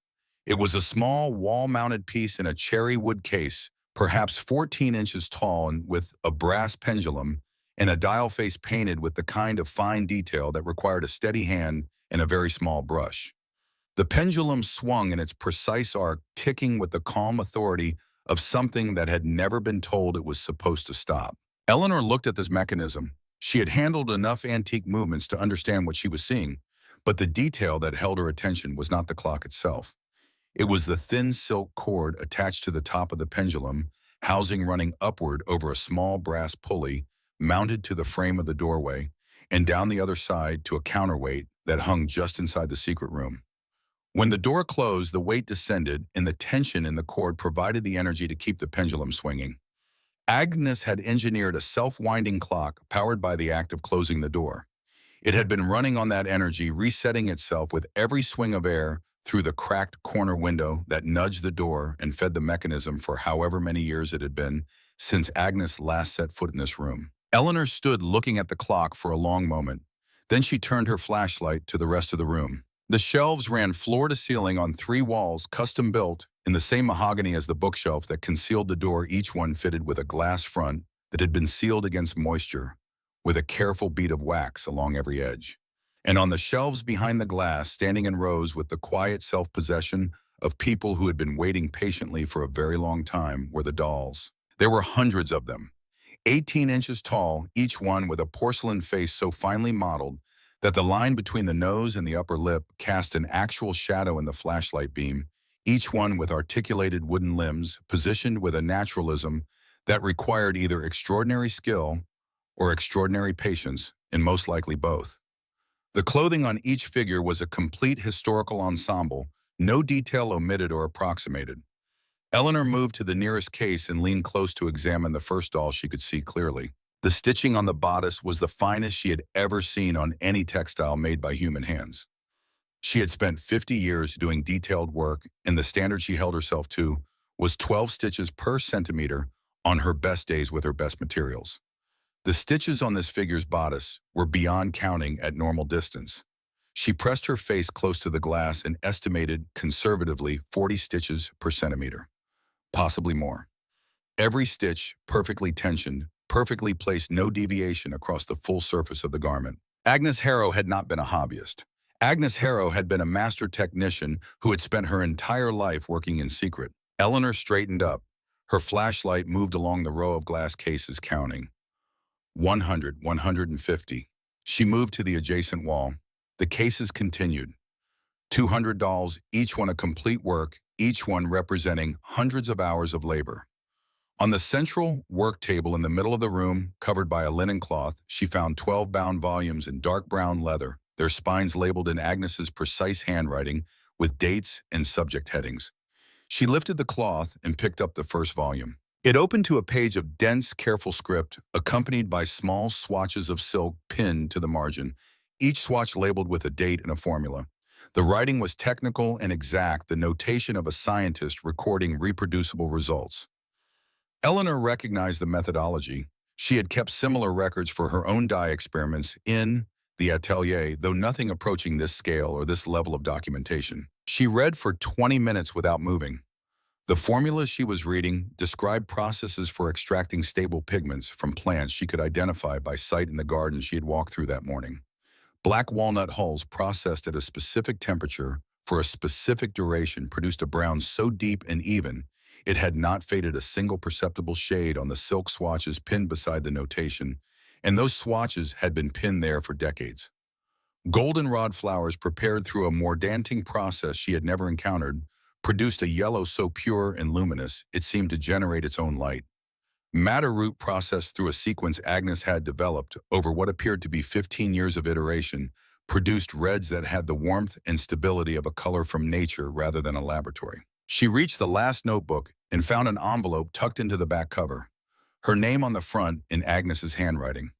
It was a small wall-mounted piece in a cherry wood case, perhaps 14 inches tall and with a brass pendulum and a dial face painted with the kind of fine detail that required a steady hand and a very small brush. The pendulum swung in its precise arc, ticking with the calm authority of something that had never been told it was supposed to stop. Eleanor looked at this mechanism. She had handled enough antique movements to understand what she was seeing, but the detail that held her attention was not the clock itself. It was the thin silk cord attached to the top of the pendulum, housing running upward over a small brass pulley mounted to the frame of the doorway, and down the other side to a counterweight that hung just inside the secret room. When the door closed, the weight descended, and the tension in the cord provided the energy to keep the pendulum swinging. Agnes had engineered a self-winding clock powered by the act of closing the door. It had been running on that energy, resetting itself with every swing of air through the cracked corner window that nudged the door and fed the mechanism for however many years it had been since Agnes last set foot in this room. Eleanor stood looking at the clock for a long moment. Then she turned her flashlight to the rest of the room. The shelves ran floor to ceiling on 3 walls, custom built, in the same mahogany as the bookshelf that concealed the door, each one fitted with a glass front that had been sealed against moisture, with a careful bead of wax along every edge. And on the shelves behind the glass, standing in rows with the quiet self-possession of people who had been waiting patiently for a very long time, were the dolls. There were hundreds of them, 18 inches tall, each one with a porcelain face so finely modeled that the line between the nose and the upper lip cast an actual shadow in the flashlight beam, each one with articulated wooden limbs positioned with a naturalism that required either extraordinary skill or extraordinary patience, and most likely both. The clothing on each figure was a complete historical ensemble, no detail omitted or approximated. Eleanor moved to the nearest case and leaned close to examine the first doll she could see clearly. The stitching on the bodice was the finest she had ever seen on any textile made by human hands. She had spent 50 years doing detailed work, and the standard she held herself to was 12 stitches per centimeter on her best days with her best materials. The stitches on this figure's bodice were beyond counting at normal distance. She pressed her face close to the glass and estimated, conservatively, 40 stitches per centimeter, possibly more. Every stitch perfectly tensioned, perfectly placed, no deviation across the full surface of the garment. Agnes Harrow had not been a hobbyist. Agnes Harrow had been a master technician who had spent her entire life working in secret. Eleanor straightened up. Her flashlight moved along the row of glass cases, counting. 100, 150. She moved to the adjacent wall. The cases continued. 200 dolls, each one a complete work, each one representing hundreds of hours of labor. On the central work table in the middle of the room, covered by a linen cloth, she found 12 bound volumes in dark brown leather, their spines labeled in Agnes's precise handwriting with dates and subject headings. She lifted the cloth and picked up the first volume. It opened to a page of dense, careful script, accompanied by small swatches of silk pinned to the margin, each swatch labeled with a date and a formula. The writing was technical and exact, the notation of a scientist recording reproducible results. Eleanor recognized the methodology. She had kept similar records for her own dye experiments in the atelier, though nothing approaching this scale or this level of documentation. She read for 20 minutes without moving. The formulas she was reading described processes for extracting stable pigments from plants she could identify by sight in the garden she had walked through that morning. Black walnut hulls processed at a specific temperature for a specific duration produced a brown so deep and even it had not faded a single perceptible shade on the silk swatches pinned beside the notation, and those swatches had been pinned there for decades. Goldenrod flowers prepared through a mordanting process she had never encountered produced a yellow so pure and luminous it seemed to generate its own light. Madder root processed through a sequence Agnes had developed over what appeared to be 15 years of iteration produced reds that had the warmth and stability of a color from nature rather than a laboratory. She reached the last notebook and found an envelope tucked into the back cover, her name on the front in Agnes's handwriting.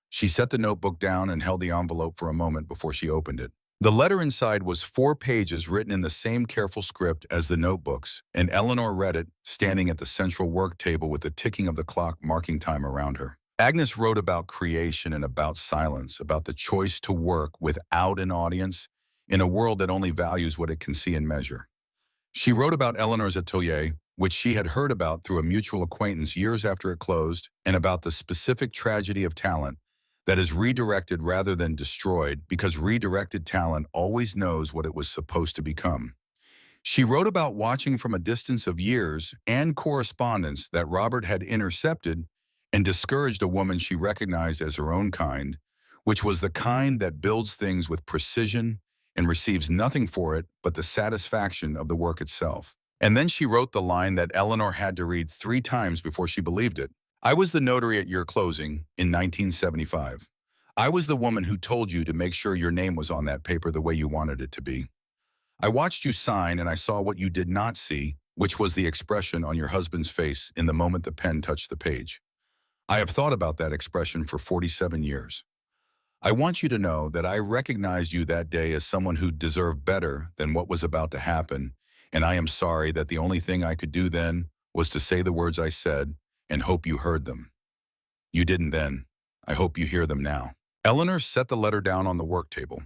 She set the notebook down and held the envelope for a moment before she opened it. The letter inside was 4 pages written in the same careful script as the notebooks, and Eleanor read it, standing at the central work table with the ticking of the clock marking time around her. Agnes wrote about creation and about silence, about the choice to work without an audience in a world that only values what it can see and measure. She wrote about Eleanor's atelier, which she had heard about through a mutual acquaintance years after it closed, and about the specific tragedy of talent that is redirected rather than destroyed, because redirected talent always knows what it was supposed to become. She wrote about watching from a distance of years and correspondence that Robert had intercepted and discouraged a woman she recognized as her own kind, which was the kind that builds things with precision and receives nothing for it but the satisfaction of the work itself. And then she wrote the line that Eleanor had to read 3 times before she believed it. I was the notary at your closing in 1975. I was the woman who told you to make sure your name was on that paper the way you wanted it to be. I watched you sign and I saw what you did not see, which was the expression on your husband's face in the moment the pen touched the page. I have thought about that expression for 47 years. I want you to know that I recognized you that day as someone who deserved better than what was about to happen, and I am sorry that the only thing I could do then was to say the words I said and hope you heard them. You didn't then. I hope you hear them now. Eleanor set the letter down on the work table.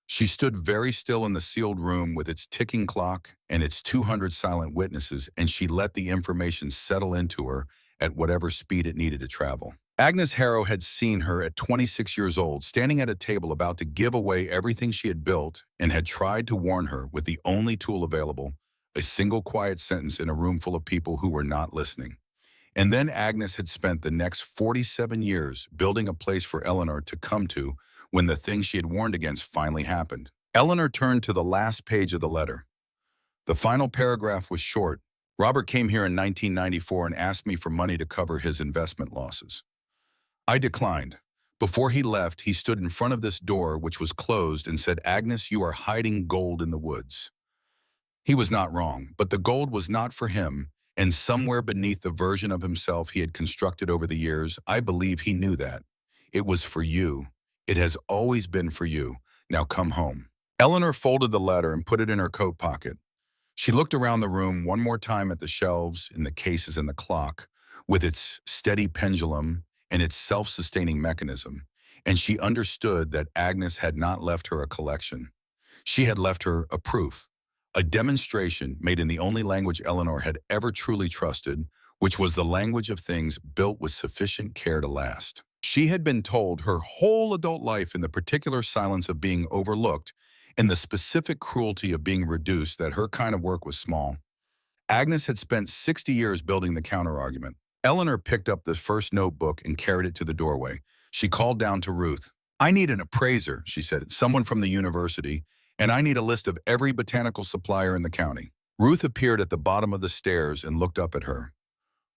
She stood very still in the sealed room with its ticking clock and its 200 silent witnesses, and she let the information settle into her at whatever speed it needed to travel. Agnes Harrow had seen her at 26 years old, standing at a table about to give away everything she had built, and had tried to warn her with the only tool available, a single quiet sentence in a room full of people who were not listening. And then Agnes had spent the next 47 years building a place for Eleanor to come to when the thing she had warned against finally happened. Eleanor turned to the last page of the letter. The final paragraph was short. Robert came here in 1994 and asked me for money to cover his investment losses. I declined. Before he left, he stood in front of this door, which was closed, and said, "Agnes, you are hiding gold in the woods." He was not wrong, but the gold was not for him, and somewhere beneath the version of himself he had constructed over the years, I believe he knew that. It was for you. It has always been for you. Now come home. Eleanor folded the letter and put it in her coat pocket. She looked around the room one more time at the shelves, in the cases and the clock, with its steady pendulum and its self-sustaining mechanism, and she understood that Agnes had not left her a collection. She had left her a proof, a demonstration made in the only language Eleanor had ever truly trusted, which was the language of things built with sufficient care to last. She had been told her whole adult life in the particular silence of being overlooked and the specific cruelty of being reduced that her kind of work was small. Agnes had spent 60 years building the counterargument. Eleanor picked up the first notebook and carried it to the doorway. She called down to Ruth. "I need an appraiser," she said, "someone from the university, and I need a list of every botanical supplier in the county." Ruth appeared at the bottom of the stairs and looked up at her.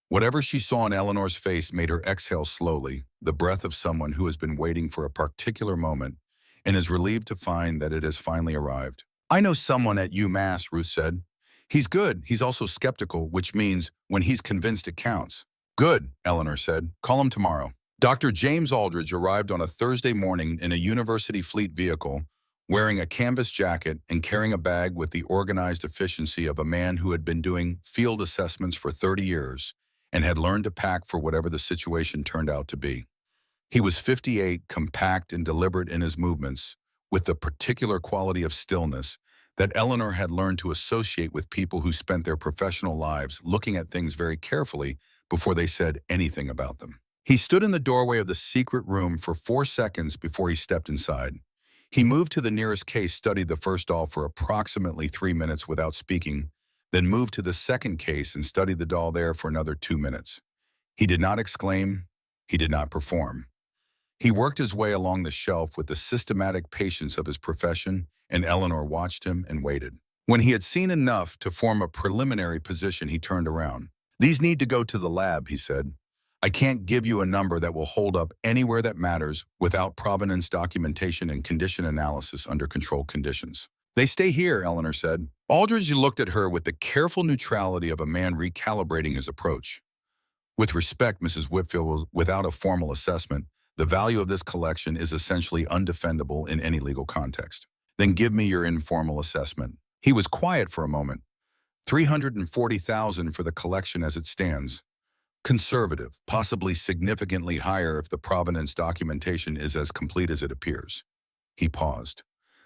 Whatever she saw in Eleanor's face made her exhale slowly, the breath of someone who has been waiting for a particular moment and is relieved to find that it has finally arrived. "I know someone at UMass," Ruth said. "He's good. He's also skeptical, which means when he's convinced it counts." "Good," Eleanor said. "Call him tomorrow." Dr. James Aldridge arrived on a Thursday morning in a university fleet vehicle, wearing a canvas jacket and carrying a bag with the organized efficiency of a man who had been doing field assessments for 30 years and had learned to pack for whatever the situation turned out to be. He was 58, compact and deliberate in his movements, with the particular quality of stillness that Eleanor had learned to associate with people who spent their professional lives looking at things very carefully before they said anything about them. He stood in the doorway of the secret room for 4 seconds before he stepped inside. He moved to the nearest case, studied the first doll for approximately 3 minutes without speaking, then moved to the second case and studied the doll there for another 2 minutes. He did not exclaim. He did not perform. He worked his way along the shelf with the systematic patience of his profession, and Eleanor watched him and waited. When he had seen enough to form a preliminary position, he turned around. "These need to go to the lab," he said. "I can't give you a number that will hold up anywhere that matters without provenance documentation and condition analysis under controlled conditions." "They stay here," Eleanor said. Aldridge looked at her with the careful neutrality of a man recalibrating his approach. "With respect, Mrs. Whitfield, without a formal assessment, the value of this collection is essentially undefendable in any legal context." "Then give me your informal assessment." He was quiet for a moment. $340,000 for the collection as it stands. Conservative, possibly significantly higher if the provenance documentation is as complete as it appears. He paused.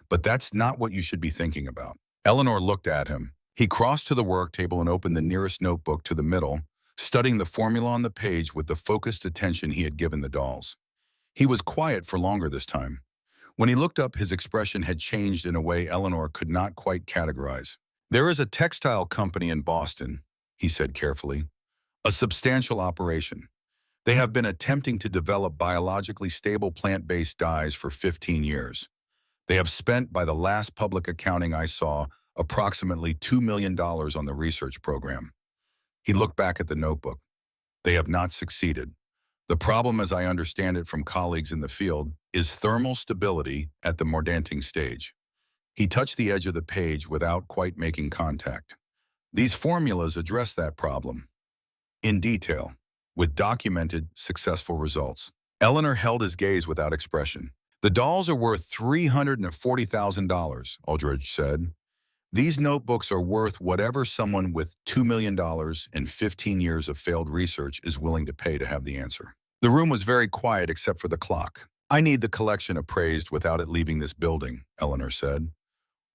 "But that's not what you should be thinking about." Eleanor looked at him. He crossed to the work table and opened the nearest notebook to the middle, studying the formula on the page with the focused attention he had given the dolls. He was quiet for longer this time. When he looked up, his expression had changed in a way Eleanor could not quite categorize. "There is a textile company in Boston," he said carefully, "a substantial operation. They have been attempting to develop biologically stable plant-based dyes for 15 years. They have spent, by the last public accounting I saw, approximately $2 million on the research program." He looked back at the notebook. "They have not succeeded. The problem, as I understand it from colleagues in the field, is thermal stability at the mordanting stage." He touched the edge of the page without quite making contact. "These formulas address that problem in detail, with documented, successful results." Eleanor held his gaze without expression. "The dolls are worth $340,000, Aldridge said. "These notebooks are worth whatever someone with $2 million and 15 years of failed research is willing to pay to have the answer." The room was very quiet except for the clock. "I need the collection appraised without it leaving this building," Eleanor said.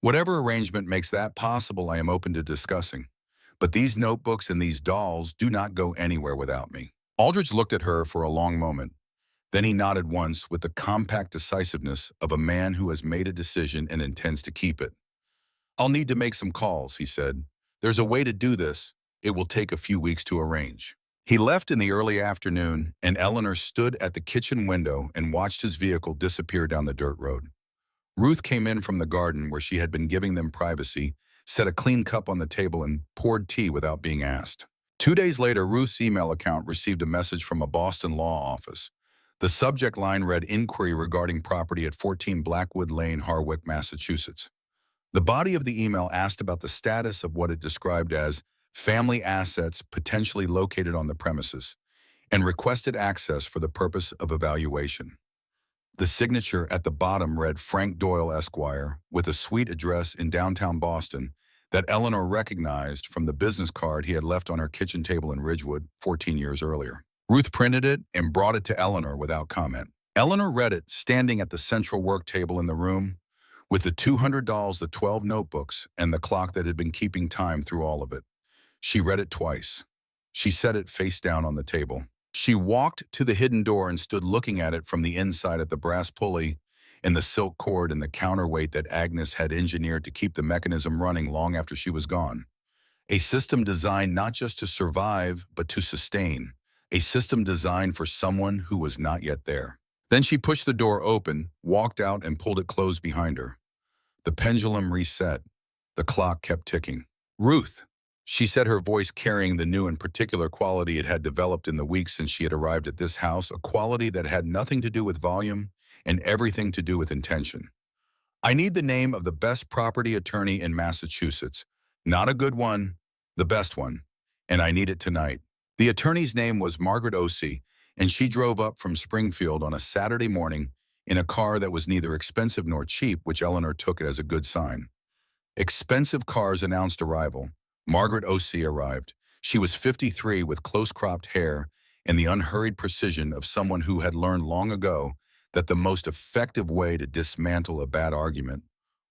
"Whatever arrangement makes that possible, I am open to discussing. But these notebooks and these dolls do not go anywhere without me." Aldridge looked at her for a long moment. Then he nodded once with the compact decisiveness of a man who has made a decision and intends to keep it. "I'll need to make some calls," he said. "There's a way to do this. It will take a few weeks to arrange." He left in the early afternoon, and Eleanor stood at the kitchen window and watched his vehicle disappear down the dirt road. Ruth came in from the garden where she had been giving them privacy, set a clean cup on the table, and poured tea without being asked. 2 days later, Ruth's email account received a message from a Boston law office. The subject line read, "Inquiry regarding property at 14 Blackwood Lane, Harwich, Massachusetts." The body of the email asked about the status of what it described as family assets potentially located on the premises, and requested access for the purpose of evaluation. The signature at the bottom read Frank Doyle, Esquire, with a suite address in downtown Boston that Eleanor recognized from the business card he had left on her kitchen table in Ridgewood 14 years earlier. Ruth printed it and brought it to Eleanor without comment. Eleanor read it, standing at the central work table in the room, with the $200, the 12 notebooks, and the clock that had been keeping time through all of it. She read it twice. She set it face down on the table. She walked to the hidden door and stood looking at it from the inside at the brass pulley and the silk cord and the counterweight that Agnes had engineered to keep the mechanism running long after she was gone. A system designed not just to survive, but to sustain. A system designed for someone who was not yet there. Then she pushed the door open, walked out, and pulled it closed behind her. The pendulum reset. The clock kept ticking. "Ruth," she said, her voice carrying the new and particular quality it had developed in the weeks since she had arrived at this house, a quality that had nothing to do with volume and everything to do with intention. "I need the name of the best property attorney in Massachusetts. Not a good one, the best one. And I need it tonight." The attorney's name was Margaret Osei, and she drove up from Springfield on a Saturday morning in a car that was neither expensive nor cheap, which Eleanor took it as a good sign. Expensive cars announced arrival. Margaret Osei arrived. She was 53 with close-cropped hair and the unhurried precision of someone who had learned long ago that the most effective way to dismantle a bad argument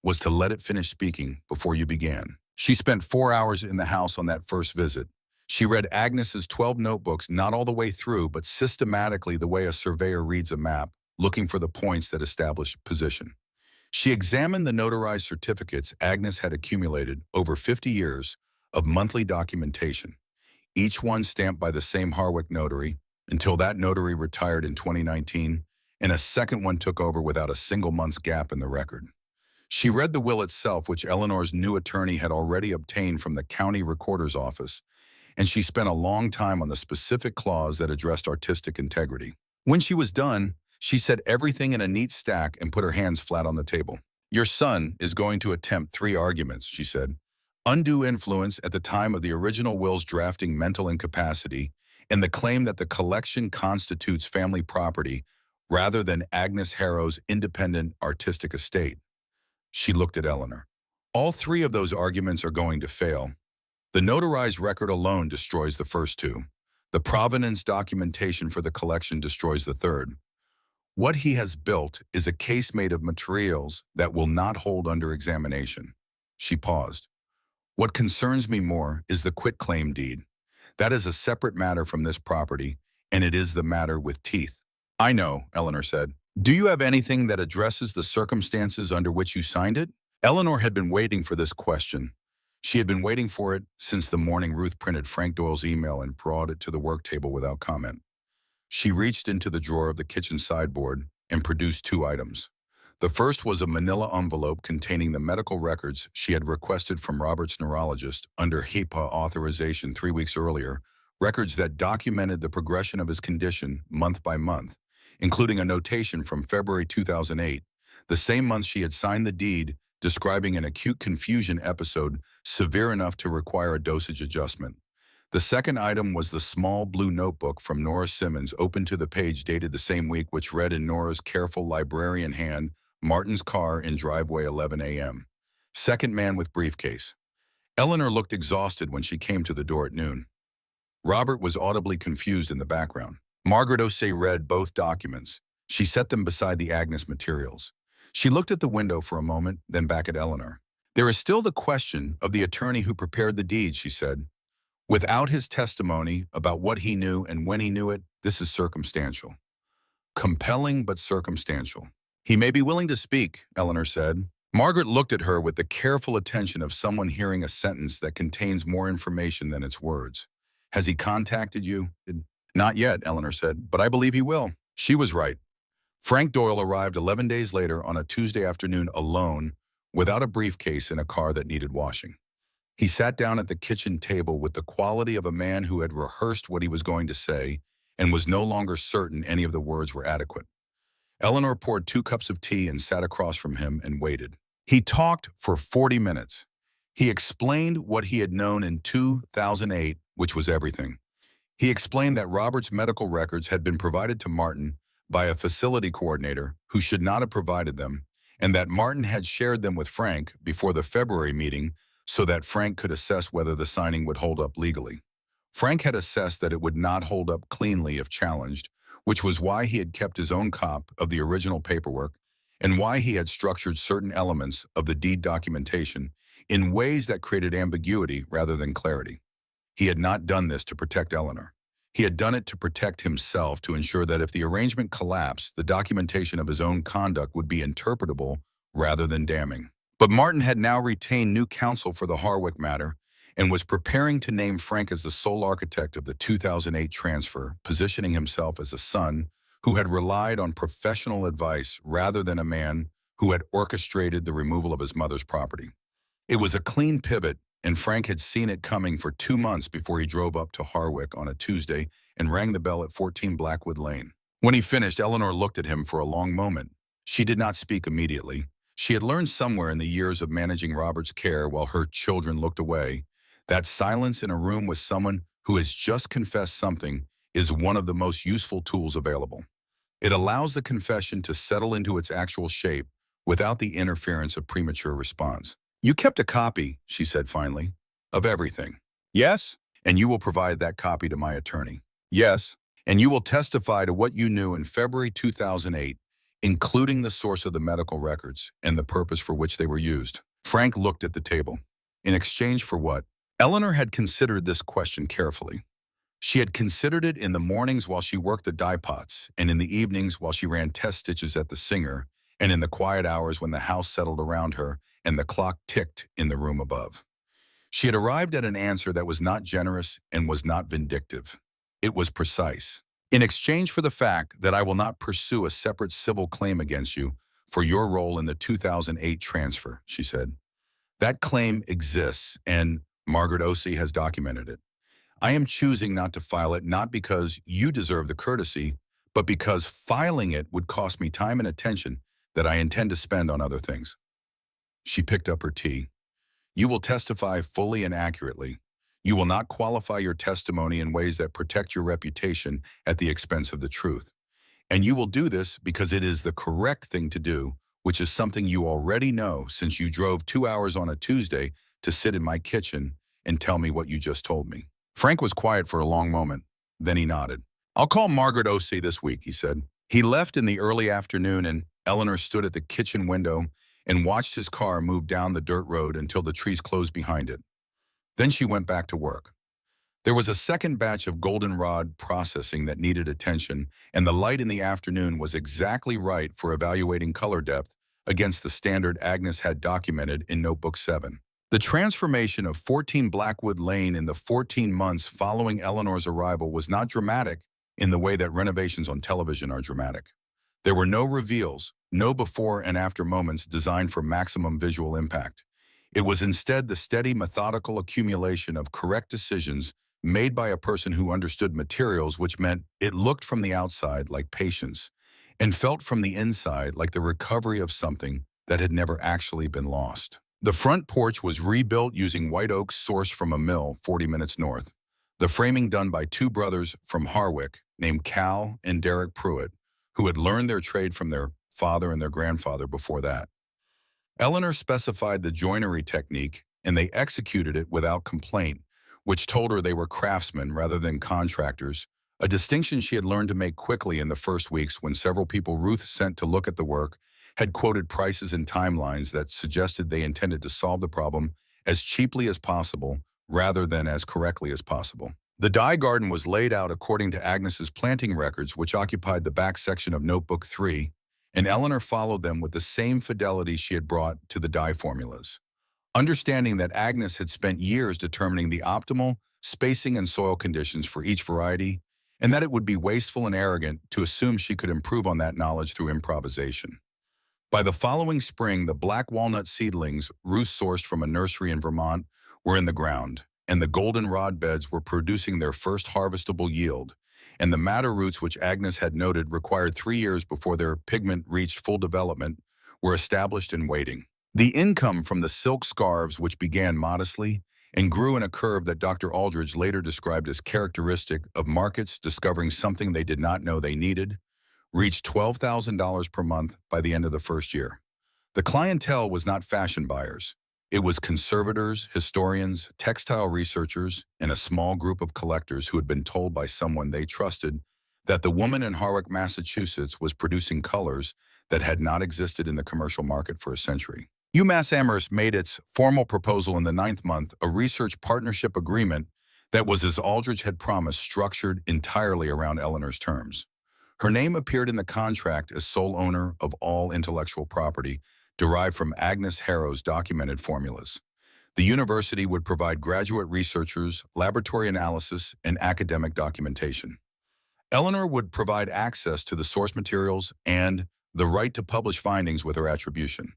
was to let it finish speaking before you began. She spent 4 hours in the house on that first visit. She read Agnes's 12 notebooks not all the way through, but systematically the way a surveyor reads a map, looking for the points that establish position. She examined the notarized certificates Agnes had accumulated over 50 years of monthly documentation, each one stamped by the same Harwich notary, until that notary retired in 2019, and a second one took over without a single month's gap in the record. She read the will itself, which Eleanor's new attorney had already obtained from the county recorder's office, and she spent a long time on the specific clause that addressed artistic integrity. When she was done, she set everything in a neat stack and put her hands flat on the table. "Your son is going to attempt 3 arguments," she said. "Undue influence at the time of the original will's drafting, mental incapacity, and the claim that the collection constitutes family property rather than Agnes Harrow's independent artistic estate." She looked at Eleanor. "All 3 of those arguments are going to fail. The notarized record alone destroys the first 2. The provenance documentation for the collection destroys the third. What he has built is a case made of materials that will not hold under examination." She paused. What concerns me more is the quitclaim deed. That is a separate matter from this property, and it is the matter with teeth. I know, Eleanor said. Do you have anything that addresses the circumstances under which you signed it? Eleanor had been waiting for this question. She had been waiting for it since the morning Ruth printed Frank Doyle's email and brought it to the work table without comment. She reached into the drawer of the kitchen sideboard and produced two items. The first was a manila envelope containing the medical records she had requested from Robert's neurologist under HIPAA authorization 3 weeks earlier, records that documented the progression of his condition month by month, including a notation from February 2008, the same month she had signed the deed describing an acute confusion episode severe enough to require a dosage adjustment. The second item was the small blue notebook from Nora Simmons, open to the page dated the same week, which read in Nora's careful librarian hand, Martin's car in driveway 11 a.m. Second man with briefcase. Eleanor looked exhausted when she came to the door at noon. Robert was audibly confused in the background. Margaret O'Shea read both documents. She set them beside the Agnes materials. She looked at the window for a moment, then back at Eleanor. There is still the question of the attorney who prepared the deed, she said. Without his testimony about what he knew and when he knew it, this is circumstantial. Compelling, but circumstantial. He may be willing to speak, Eleanor said. Margaret looked at her with the careful attention of someone hearing a sentence that contains more information than its words. Has he contacted you? Not yet, Eleanor said, but I believe he will. She was right. Frank Doyle arrived 11 days later on a Tuesday afternoon alone, without a briefcase in a car that needed washing. He sat down at the kitchen table with the quality of a man who had rehearsed what he was going to say and was no longer certain any of the words were adequate. Eleanor poured 2 cups of tea and sat across from him and waited. He talked for 40 minutes. He explained what he had known in 2008, which was everything. He explained that Robert's medical records had been provided to Martin by a facility coordinator who should not have provided them, and that Martin had shared them with Frank before the February meeting so that Frank could assess whether the signing would hold up legally. Frank had assessed that it would not hold up cleanly if challenged, which was why he had kept his own copy of the original paperwork and why he had structured certain elements of the deed documentation in ways that created ambiguity rather than clarity. He had not done this to protect Eleanor. He had done it to protect himself, to ensure that if the arrangement collapsed, the documentation of his own conduct would be interpretable rather than damning. But Martin had now retained new counsel for the Harwick matter and was preparing to name Frank as the sole architect of the 2008 transfer, positioning himself as a son who had relied on professional advice rather than a man who had orchestrated the removal of his mother's property. It was a clean pivot, and Frank had seen it coming for 2 months before he drove up to Harwick on a Tuesday and rang the bell at 14 Blackwood Lane. When he finished, Eleanor looked at him for a long moment. She did not speak immediately. She had learned somewhere in the years of managing Robert's care while her children looked away that silence in a room with someone who has just confessed something is one of the most useful tools available. It allows the confession to settle into its actual shape without the interference of premature response. You kept a copy, she said finally, of everything. Yes? And you will provide that copy to my attorney. Yes. And you will testify to what you knew in February 2008, including the source of the medical records and the purpose for which they were used. Frank looked at the table. In exchange for what? Eleanor had considered this question carefully. She had considered it in the mornings while she worked the dye pots, and in the evenings while she ran test stitches at the Singer, and in the quiet hours when the house settled around her and the clock ticked in the room above. She had arrived at an answer that was not generous and was not vindictive. It was precise. In exchange for the fact that I will not pursue a separate civil claim against you for your role in the 2008 transfer, she said. That claim exists, and Margaret O'Shea has documented it. I am choosing not to file it not because you deserve the courtesy, but because filing it would cost me time and attention that I intend to spend on other things. She picked up her tea. You will testify fully and accurately. You will not qualify your testimony in ways that protect your reputation at the expense of the truth. And you will do this because it is the correct thing to do, which is something you already know since you drove 2 hours on a Tuesday to sit in my kitchen and tell me what you just told me. Frank was quiet for a long moment. Then he nodded. I'll call Margaret O'Shea this week, he said. He left in the early afternoon, and Eleanor stood at the kitchen window and watched his car move down the dirt road until the trees closed behind it. Then she went back to work. There was a second batch of goldenrod processing that needed attention, and the light in the afternoon was exactly right for evaluating color depth against the standard Agnes had documented in Notebook 7. The transformation of 14 Blackwood Lane in the 14 months following Eleanor's arrival was not dramatic in the way that renovations on television are dramatic. There were no reveals, no before and after moments designed for maximum visual impact. It was instead the steady, methodical accumulation of correct decisions made by a person who understood materials, which meant it looked from the outside like patience and felt from the inside like the recovery of something that had never actually been lost. The front porch was rebuilt using white oak sourced from a mill 40 minutes north. The framing done by two brothers from Harwick named Cal and Derek Pruitt, who had learned their trade from their father and their grandfather before that. Eleanor specified the joinery technique, and they executed it without complaint, which told her they were craftsmen rather than contractors, a distinction she had learned to make quickly in the first weeks when several people Ruth sent to look at the work had quoted prices and timelines that suggested they intended to solve the problem as cheaply as possible rather than as correctly as possible. The dye garden was laid out according to Agnes's planting records, which occupied the back section of Notebook 3, and Eleanor followed them with the same fidelity she had brought to the dye formulas. Understanding that Agnes had spent years determining the optimal spacing and soil conditions for each variety, and that it would be wasteful and arrogant to assume she could improve on that knowledge through improvisation. By the following spring, the black walnut seedlings Ruth sourced from a nursery in Vermont were in the ground, and the goldenrod beds were producing their first harvestable yield, and the madder roots, which Agnes had noted required 3 years before their pigment reached full development, were established and waiting. The income from the silk scarves, which began modestly and grew in a curve that Dr. Aldridge later described as characteristic of markets discovering something they did not know they needed, reached $12,000 per month by the end of the first year. The clientele was not fashion buyers. It was conservators, historians, textile researchers, and a small group of collectors who had been told by someone they trusted that the woman in Harwick, Massachusetts was producing colors that had not existed in the commercial market for a century. UMass Amherst made its formal proposal in the 9th month, a research partnership agreement that was, as Aldrich had promised, structured entirely around Eleanor's terms. Her name appeared in the contract as sole owner of all intellectual property derived from Agnes Harrow's documented formulas. The university would provide graduate researchers, laboratory analysis, and academic documentation. Eleanor would provide access to the source materials and the right to publish findings with her attribution.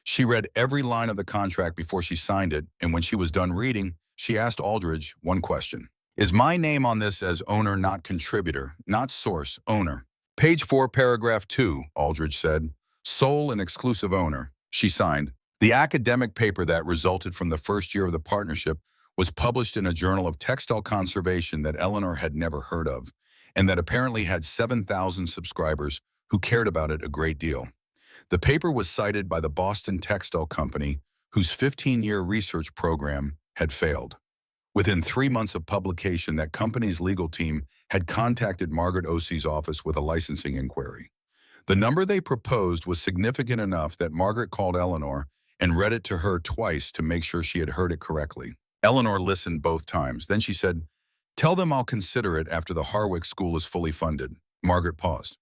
She read every line of the contract before she signed it, and when she was done reading, she asked Aldridge one question. Is my name on this as owner, not contributor, not source, owner? Page 4, paragraph 2, Aldridge said. Sole and exclusive owner. She signed. The academic paper that resulted from the first year of the partnership was published in a journal of textile conservation that Eleanor had never heard of, and that apparently had 7,000 subscribers who cared about it a great deal. The paper was cited by the Boston Textile Company, whose 15-year research program had failed. Within 3 months of publication, that company's legal team had contacted Margaret Osie's office with a licensing inquiry. The number they proposed was significant enough that Margaret called Eleanor and read it to her twice to make sure she had heard it correctly. Eleanor listened both times. Then she said, "Tell them I'll consider it after the Harwick School is fully funded." Margaret paused.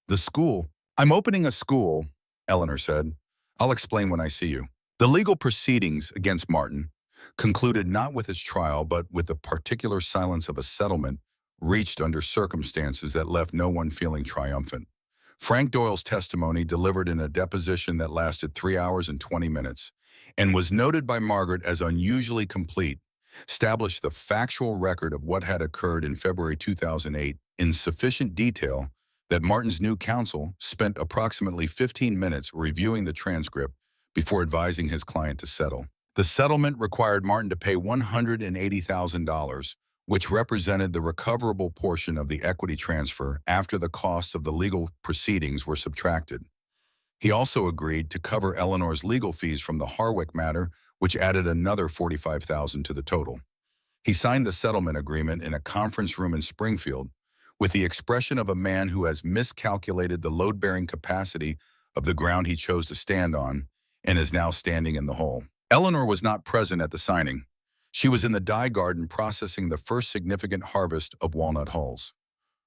"The school? I'm opening a school," Eleanor said. "I'll explain when I see you." The legal proceedings against Martin concluded not with his trial, but with the particular silence of a settlement reached under circumstances that left no one feeling triumphant. Frank Doyle's testimony, delivered in a deposition that lasted 3 hours and 20 minutes, and was noted by Margaret as unusually complete, established the factual record of what had occurred in February 2008 in sufficient detail that Martin's new counsel spent approximately 15 minutes reviewing the transcript before advising his client to settle. The settlement required Martin to pay $180,000, which represented the recoverable portion of the equity transfer after the costs of the legal proceedings were subtracted. He also agreed to cover Eleanor's legal fees from the Harwick matter, which added another $45,000 to the total. He signed the settlement agreement in a conference room in Springfield with the expression of a man who has miscalculated the load-bearing capacity of the ground he chose to stand on and is now standing in the hole. Eleanor was not present at the signing. She was in the dye garden processing the first significant harvest of walnut hulls.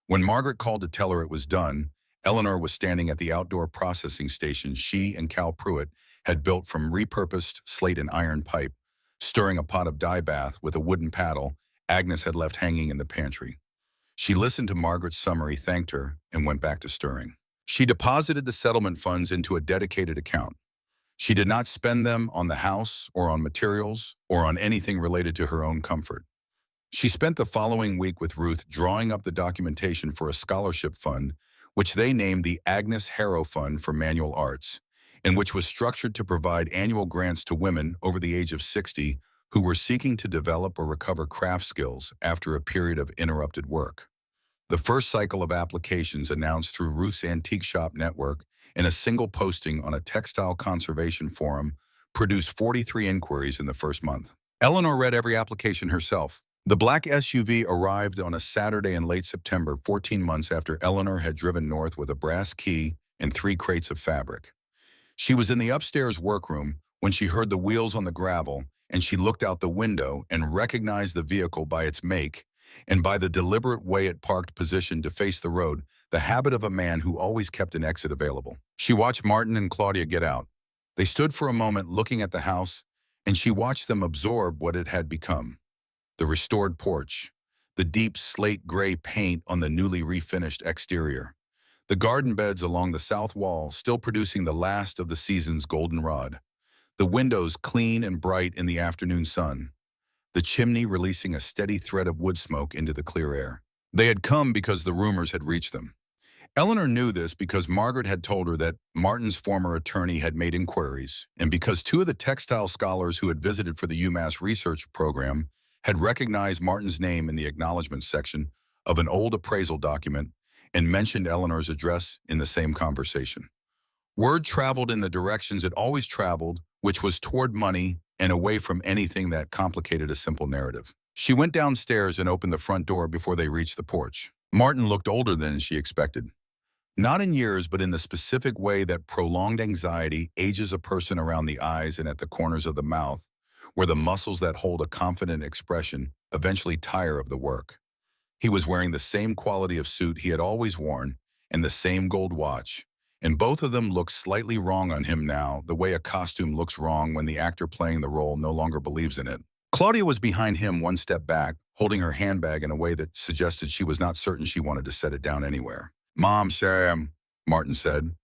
When Margaret called to tell her it was done, Eleanor was standing at the outdoor processing station she and Cal Pruitt had built from repurposed slate and iron pipe, stirring a pot of dye bath with a wooden paddle Agnes had left hanging in the pantry. She listened to Margaret's summary, thanked her, and went back to stirring. She deposited the settlement funds into a dedicated account. She did not spend them on the house or on materials or on anything related to her own comfort. She spent the following week with Ruth drawing up the documentation for a scholarship fund, which they named the Agnes Harrow Fund for Manual Arts, and which was structured to provide annual grants to women over the age of 60 who were seeking to develop or recover craft skills after a period of interrupted work. The first cycle of applications announced through Ruth's Antique Shop network in a single posting on a textile conservation forum produced 43 inquiries in the first month. Eleanor read every application herself. The black SUV arrived on a Saturday in late September, 14 months after Eleanor had driven north with a brass key and 3 crates of fabric. She was in the upstairs workroom when she heard the wheels on the gravel, and she looked out the window and recognized the vehicle by its make and by the deliberate way it parked positioned to face the road, the habit of a man who always kept an exit available. She watched Martin and Claudia get out. They stood for a moment looking at the house, and she watched them absorb what it had become. The restored porch, the deep slate gray paint on the newly refinished exterior, the garden beds along the south wall still producing the last of the season's goldenrod, the windows clean and bright in the afternoon sun, the chimney releasing a steady thread of wood smoke into the clear air. They had come because the rumors had reached them. Eleanor knew this because Margaret had told her that Martin's former attorney had made inquiries, and because 2 of the textile scholars who had visited for the UMass research program had recognized Martin's name in the acknowledgments section of an old appraisal document and mentioned Eleanor's address in the same conversation. Word traveled in the directions it always traveled, which was toward money and away from anything that complicated a simple narrative. She went downstairs and opened the front door before they reached the porch. Martin looked older than she expected. Not in years, but in the specific way that prolonged anxiety ages a person around the eyes and at the corners of the mouth, where the muscles that hold a confident expression eventually tire of the work. He was wearing the same quality of suit he had always worn and the same gold watch, and both of them looked slightly wrong on him now, the way a costume looks wrong when the actor playing the role no longer believes in it. Claudia was behind him 1 step back, holding her handbag in a way that suggested she was not certain she wanted to set it down anywhere. "Mom, Sam," Martin said.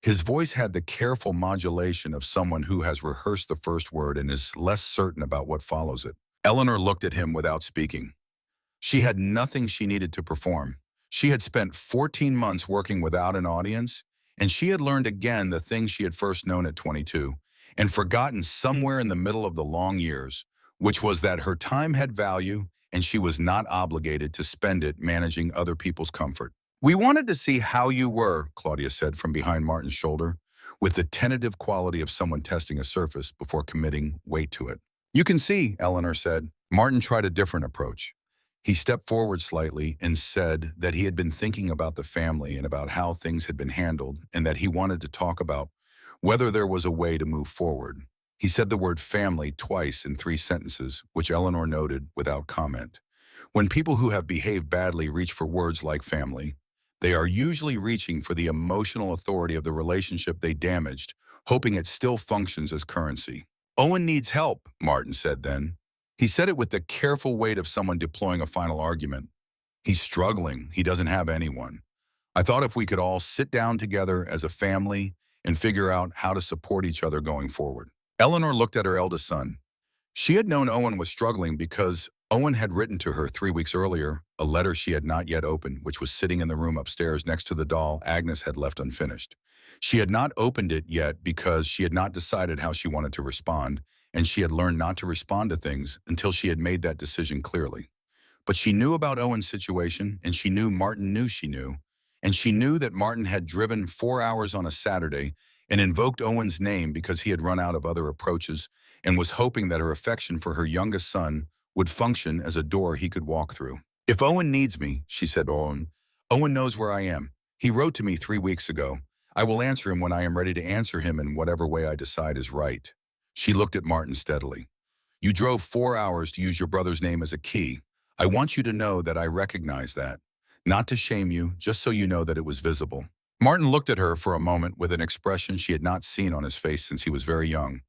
His voice had the careful modulation of someone who has rehearsed the first word and is less certain about what follows it. Eleanor looked at him without speaking. She had nothing she needed to perform. She had spent 14 months working without an audience, and she had learned again the things she had first known at 22, and forgotten somewhere in the middle of the long years, which was that her time had value and she was not obligated to spend it managing other people's comfort. "We wanted to see how you were," Claudia said from behind Martin's shoulder, with the tentative quality of someone testing a surface before committing weight to it. "You can see," Eleanor said. Martin tried a different approach. He stepped forward slightly and said that he had been thinking about the family and about how things had been handled, and that he wanted to talk about whether there was a way to move forward. He said the word family twice in 3 sentences, which Eleanor noted without comment. When people who have behaved badly reach for words like family, they are usually reaching for the emotional authority of the relationship they damaged, hoping it still functions as currency. "Owen needs help," Martin said then. He said it with the careful weight of someone deploying a final argument. "He's struggling. He doesn't have anyone. I thought if we could all sit down together as a family and figure out how to support each other going forward." Eleanor looked at her eldest son. She had known Owen was struggling because Owen had written to her 3 weeks earlier a letter she had not yet opened, which was sitting in the room upstairs next to the doll Agnes had left unfinished. She had not opened it yet because she had not decided how she wanted to respond, and she had learned not to respond to things until she had made that decision clearly. But she knew about Owen's situation, and she knew Martin knew she knew, and she knew that Martin had driven 4 hours on a Saturday and invoked Owen's name because he had run out of other approaches and was hoping that her affection for her youngest son would function as a door he could walk through. "If Owen needs me," she said, Owen knows where I am. He wrote to me 3 weeks ago. I will answer him when I am ready to answer him in whatever way I decide is right." She looked at Martin steadily. You drove 4 hours to use your brother's name as a key. I want you to know that I recognize that. Not to shame you, just so you know that it was visible." Martin looked at her for a moment with an expression she had not seen on his face since he was very young.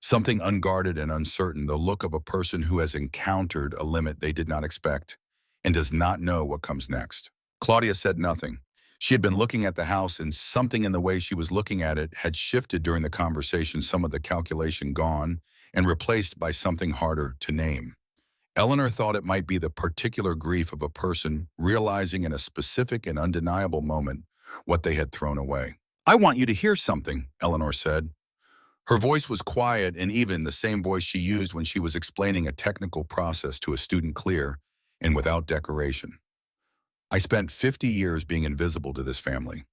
Something unguarded and uncertain, the look of a person who has encountered a limit they did not expect and does not know what comes next. Claudia said nothing. She had been looking at the house, and something in the way she was looking at it had shifted during the conversation, some of the calculation gone and replaced by something harder to name. Eleanor thought it might be the particular grief of a person realizing in a specific and undeniable moment what they had thrown away. "I want you to hear something," Eleanor said. Her voice was quiet and even, the same voice she used when she was explaining a technical process to a student, clear and without decoration. "I spent 50 years being invisible to this family.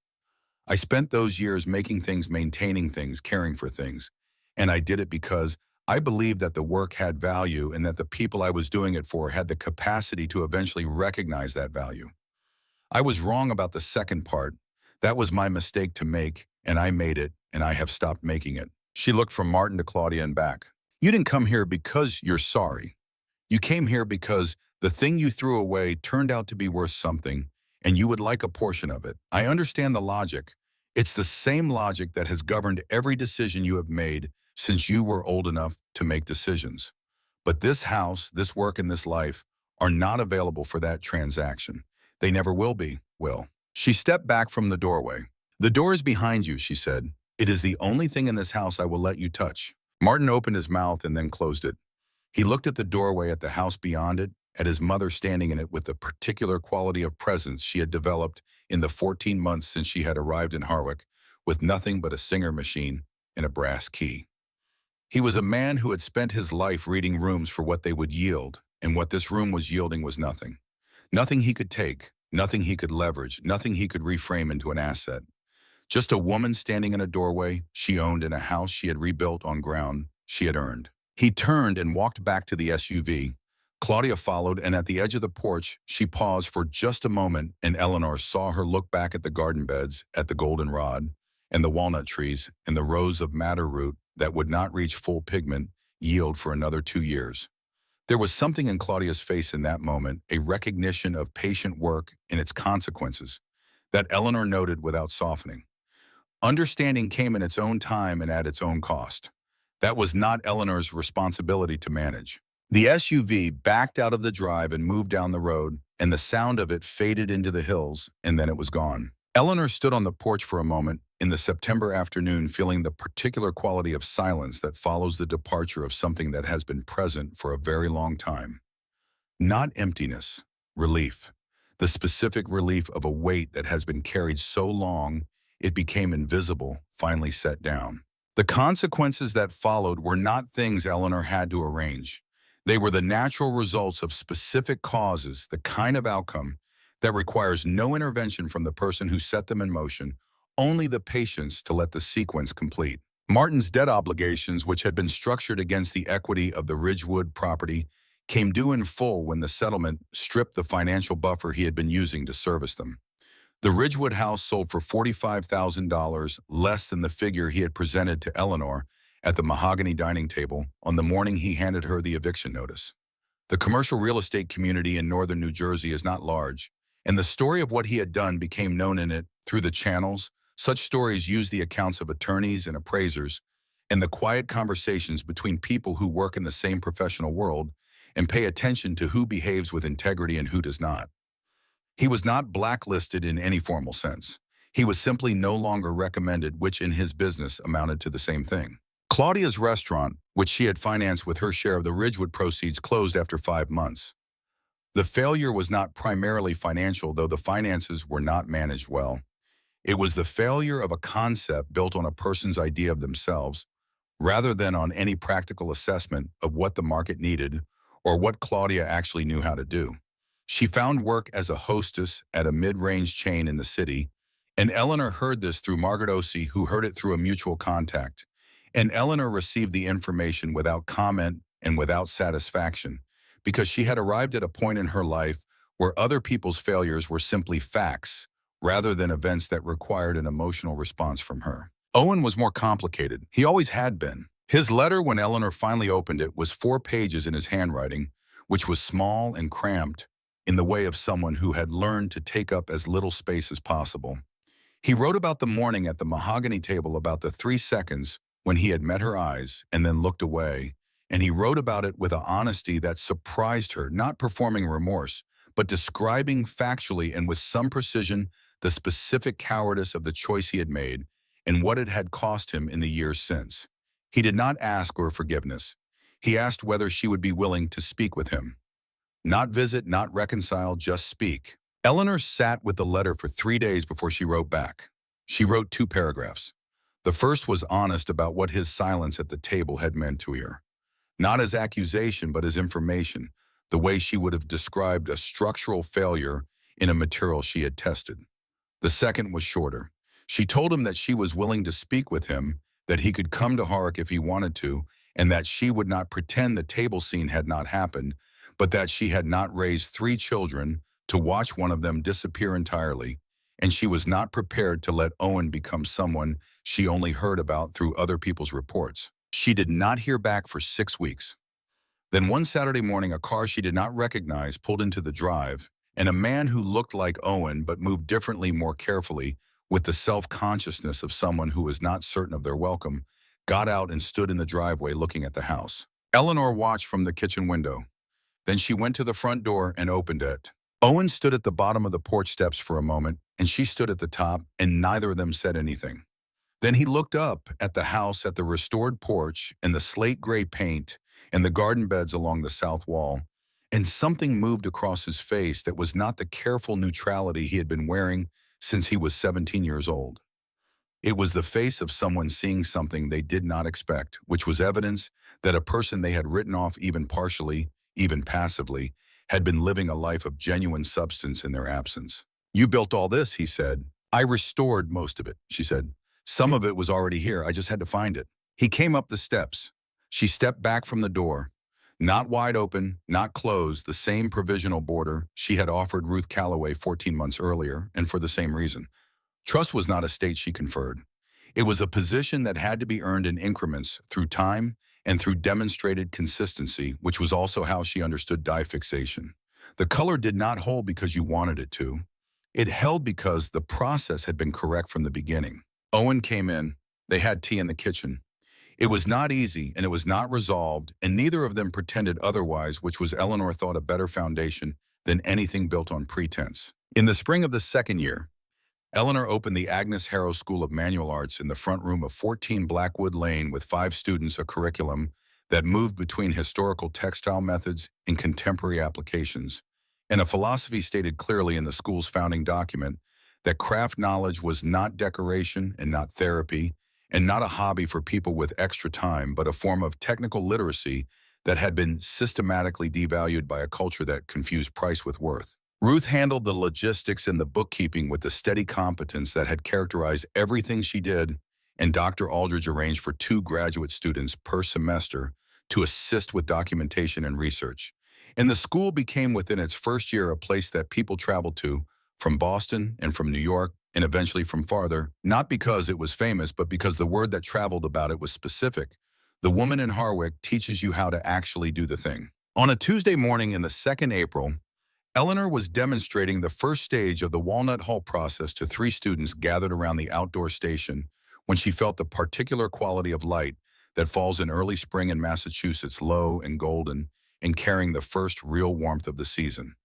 I spent those years making things, maintaining things, caring for things. And I did it because I believed that the work had value and that the people I was doing it for had the capacity to eventually recognize that value. I was wrong about the second part. That was my mistake to make, and I made it, and I have stopped making it." She looked from Martin to Claudia and back. "You didn't come here because you're sorry. You came here because the thing you threw away turned out to be worth something, and you would like a portion of it. I understand the logic. It's the same logic that has governed every decision you have made since you were old enough to make decisions. But this house, this work, and this life are not available for that transaction. They never will be, Will." She stepped back from the doorway. "The door is behind you," she said. "It is the only thing in this house I will let you touch." Martin opened his mouth and then closed it. He looked at the doorway, at the house beyond it, at his mother standing in it with the particular quality of presence she had developed in the 14 months since she had arrived in Harwick, with nothing but a Singer machine and a brass key. He was a man who had spent his life reading rooms for what they would yield, and what this room was yielding was nothing. Nothing he could take, nothing he could leverage, nothing he could reframe into an asset. Just a woman standing in a doorway she owned in a house she had rebuilt on ground she had earned. He turned and walked back to the SUV. Claudia followed, and at the edge of the porch, she paused for just a moment, and Eleanor saw her look back at the garden beds, at the goldenrod, and the walnut trees, and the rows of madder root that would not reach full pigment yield for another 2 years. There was something in Claudia's face in that moment, a recognition of patient work and its consequences, that Eleanor noted without softening. Understanding came in its own time and at its own cost. That was not Eleanor's responsibility to manage. The SUV backed out of the drive and moved down the road, and the sound of it faded into the hills, and then it was gone. Eleanor stood on the porch for a moment in the September afternoon, feeling the particular quality of silence that follows the departure of something that has been present for a very long time. Not emptiness, relief. The specific relief of a weight that has been carried so long it became invisible, finally set down. The consequences that followed were not things Eleanor had to arrange. They were the natural results of specific causes, the kind of outcome that requires no intervention from the person who set them in motion, only the patience to let the sequence complete. Martin's debt obligations, which had been structured against the equity of the Ridgewood property, came due in full when the settlement stripped the financial buffer he had been using to service them. The Ridgewood house sold for $45,000, less than the figure he had presented to Eleanor at the mahogany dining table on the morning he handed her the eviction notice. The commercial real estate community in northern New Jersey is not large, and the story of what he had done became known in it through the channels. Such stories use the accounts of attorneys and appraisers and the quiet conversations between people who work in the same professional world and pay attention to who behaves with integrity and who does not. He was not blacklisted in any formal sense. He was simply no longer recommended, which in his business amounted to the same thing. Claudia's restaurant, which she had financed with her share of the Ridgewood proceeds, closed after 5 months. The failure was not primarily financial, though the finances were not managed well. It was the failure of a concept built on a person's idea of themselves, rather than on any practical assessment of what the market needed or what Claudia actually knew how to do. She found work as a hostess at a mid-range chain in the city, and Eleanor heard this through Margaret Ossie, who heard it through a mutual contact. And Eleanor received the information without comment and without satisfaction, because she had arrived at a point in her life where other people's failures were simply facts, rather than events that required an emotional response from her. Owen was more complicated. He always had been. His letter, when Eleanor finally opened it, was 4 pages in his handwriting, which was small and cramped in the way of someone who had learned to take up as little space as possible. He wrote about the morning at the mahogany table, about the 3 seconds when he had met her eyes and then looked away, and he wrote about it with an honesty that surprised her, not performing remorse, but describing factually and with some precision the specific cowardice of the choice he had made and what it had cost him in the years since. He did not ask for forgiveness. He asked whether she would be willing to speak with him. Not visit, not reconcile, just speak. Eleanor sat with the letter for 3 days before she wrote back. She wrote 2 paragraphs. The first was honest about what his silence at the table had meant to her. Not as accusation, but as information, the way she would have described a structural failure in a material she had tested. The second was shorter. She told him that she was willing to speak with him, that he could come to Hark if he wanted to, and that she would not pretend the table scene had not happened, but that she had not raised 3 children to watch one of them disappear entirely, and she was not prepared to let Owen become someone she only heard about through other people's reports. She did not hear back for 6 weeks. Then one Saturday morning, a car she did not recognize pulled into the drive, and a man who looked like Owen but moved differently, more carefully, with the self-consciousness of someone who is not certain of their welcome, got out and stood in the driveway looking at the house. Eleanor watched from the kitchen window. Then she went to the front door and opened it. Owen stood at the bottom of the porch steps for a moment, and she stood at the top, and neither of them said anything. Then he looked up at the house, at the restored porch and the slate gray paint and the garden beds along the south wall, and something moved across his face that was not the careful neutrality he had been wearing since he was 17 years old. It was the face of someone seeing something they did not expect, which was evidence that a person they had written off even partially, even passively, had been living a life of genuine substance in their absence. "You built all this," he said. "I restored most of it," she said. "Some of it was already here. I just had to find it." He came up the steps. She stepped back from the door. Not wide open, not closed, the same provisional border she had offered Ruth Calloway 14 months earlier, and for the same reason. Trust was not a state she conferred. It was a position that had to be earned in increments through time and through demonstrated consistency, which was also how she understood dye fixation. The color did not hold because you wanted it to. It held because the process had been correct from the beginning. Owen came in. They had tea in the kitchen. It was not easy, and it was not resolved, and neither of them pretended otherwise, which was, Eleanor thought, a better foundation than anything built on pretense. In the spring of the second year, Eleanor opened the Agnes Harrow School of Manual Arts in the front room of 14 Blackwood Lane with 5 students, a curriculum that moved between historical textile methods and contemporary applications, and a philosophy stated clearly in the school's founding document that craft knowledge was not decoration and not therapy, and not a hobby for people with extra time, but a form of technical literacy that had been systematically devalued by a culture that confused price with worth. Ruth handled the logistics and the bookkeeping with the steady competence that had characterized everything she did, and Dr. Aldridge arranged for 2 graduate students per semester to assist with documentation and research. And the school became, within its first year, a place that people traveled to from Boston and from New York and eventually from farther, not because it was famous, but because the word that traveled about it was specific. The woman in Harwick teaches you how to actually do the thing. On a Tuesday morning in the 2nd April, Eleanor was demonstrating the first stage of the Walnut Hall process to 3 students gathered around the outdoor station when she felt the particular quality of light that falls in early spring in Massachusetts, low and golden, and carrying the first real warmth of the season.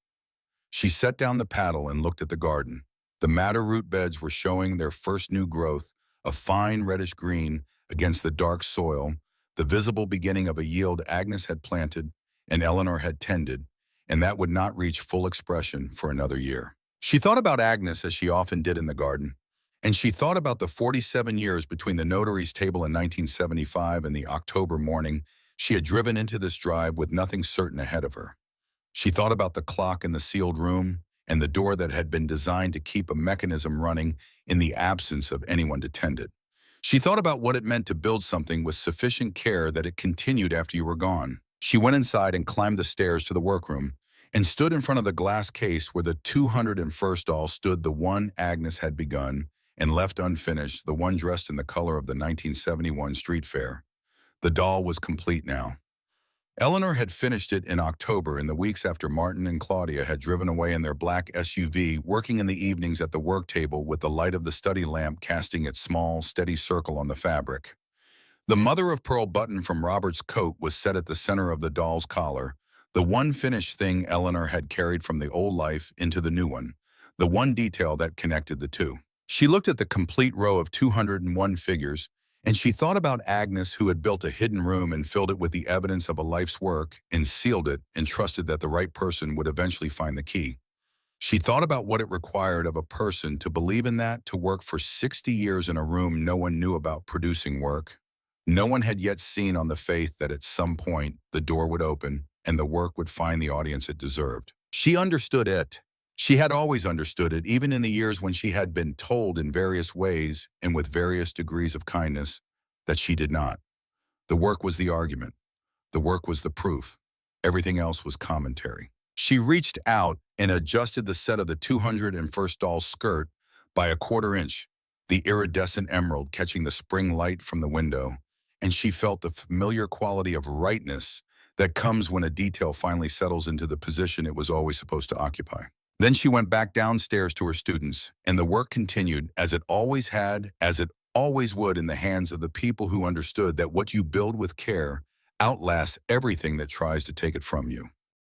She set down the paddle and looked at the garden. The madder root beds were showing their first new growth, a fine reddish green against the dark soil, the visible beginning of a yield Agnes had planted and Eleanor had tended, and that would not reach full expression for another year. She thought about Agnes as she often did in the garden, and she thought about the 47 years between the notary's table in 1975 and the October morning she had driven into this drive with nothing certain ahead of her. She thought about the clock in the sealed room and the door that had been designed to keep a mechanism running in the absence of anyone to tend it. She thought about what it meant to build something with sufficient care that it continued after you were gone. She went inside and climbed the stairs to the workroom and stood in front of the glass case where the 201st doll stood, the one Agnes had begun and left unfinished, the one dressed in the color of the 1971 street fair. The doll was complete now. Eleanor had finished it in October, in the weeks after Martin and Claudia had driven away in their black SUV, working in the evenings at the work table with the light of the study lamp casting its small, steady circle on the fabric. The mother-of-pearl button from Robert's coat was set at the center of the doll's collar, the one finished thing Eleanor had carried from the old life into the new one, the one detail that connected the two. She looked at the complete row of 201 figures, and she thought about Agnes, who had built a hidden room and filled it with the evidence of a life's work and sealed it and trusted that the right person would eventually find the key. She thought about what it required of a person to believe in that, to work for 60 years in a room no one knew about producing work. No one had yet seen, on the faith that at some point the door would open and the work would find the audience it deserved. She understood it. She had always understood it, even in the years when she had been told in various ways and with various degrees of kindness that she did not. The work was the argument. The work was the proof. Everything else was commentary. She reached out and adjusted the set of the 201st doll's skirt by a quarter inch, the iridescent emerald catching the spring light from the window, and she felt the familiar quality of rightness that comes when a detail finally settles into the position it was always supposed to occupy. Then she went back downstairs to her students, and the work continued as it always had, as it always would, in the hands of the people who understood that what you build with care outlasts everything that tries to take it from you.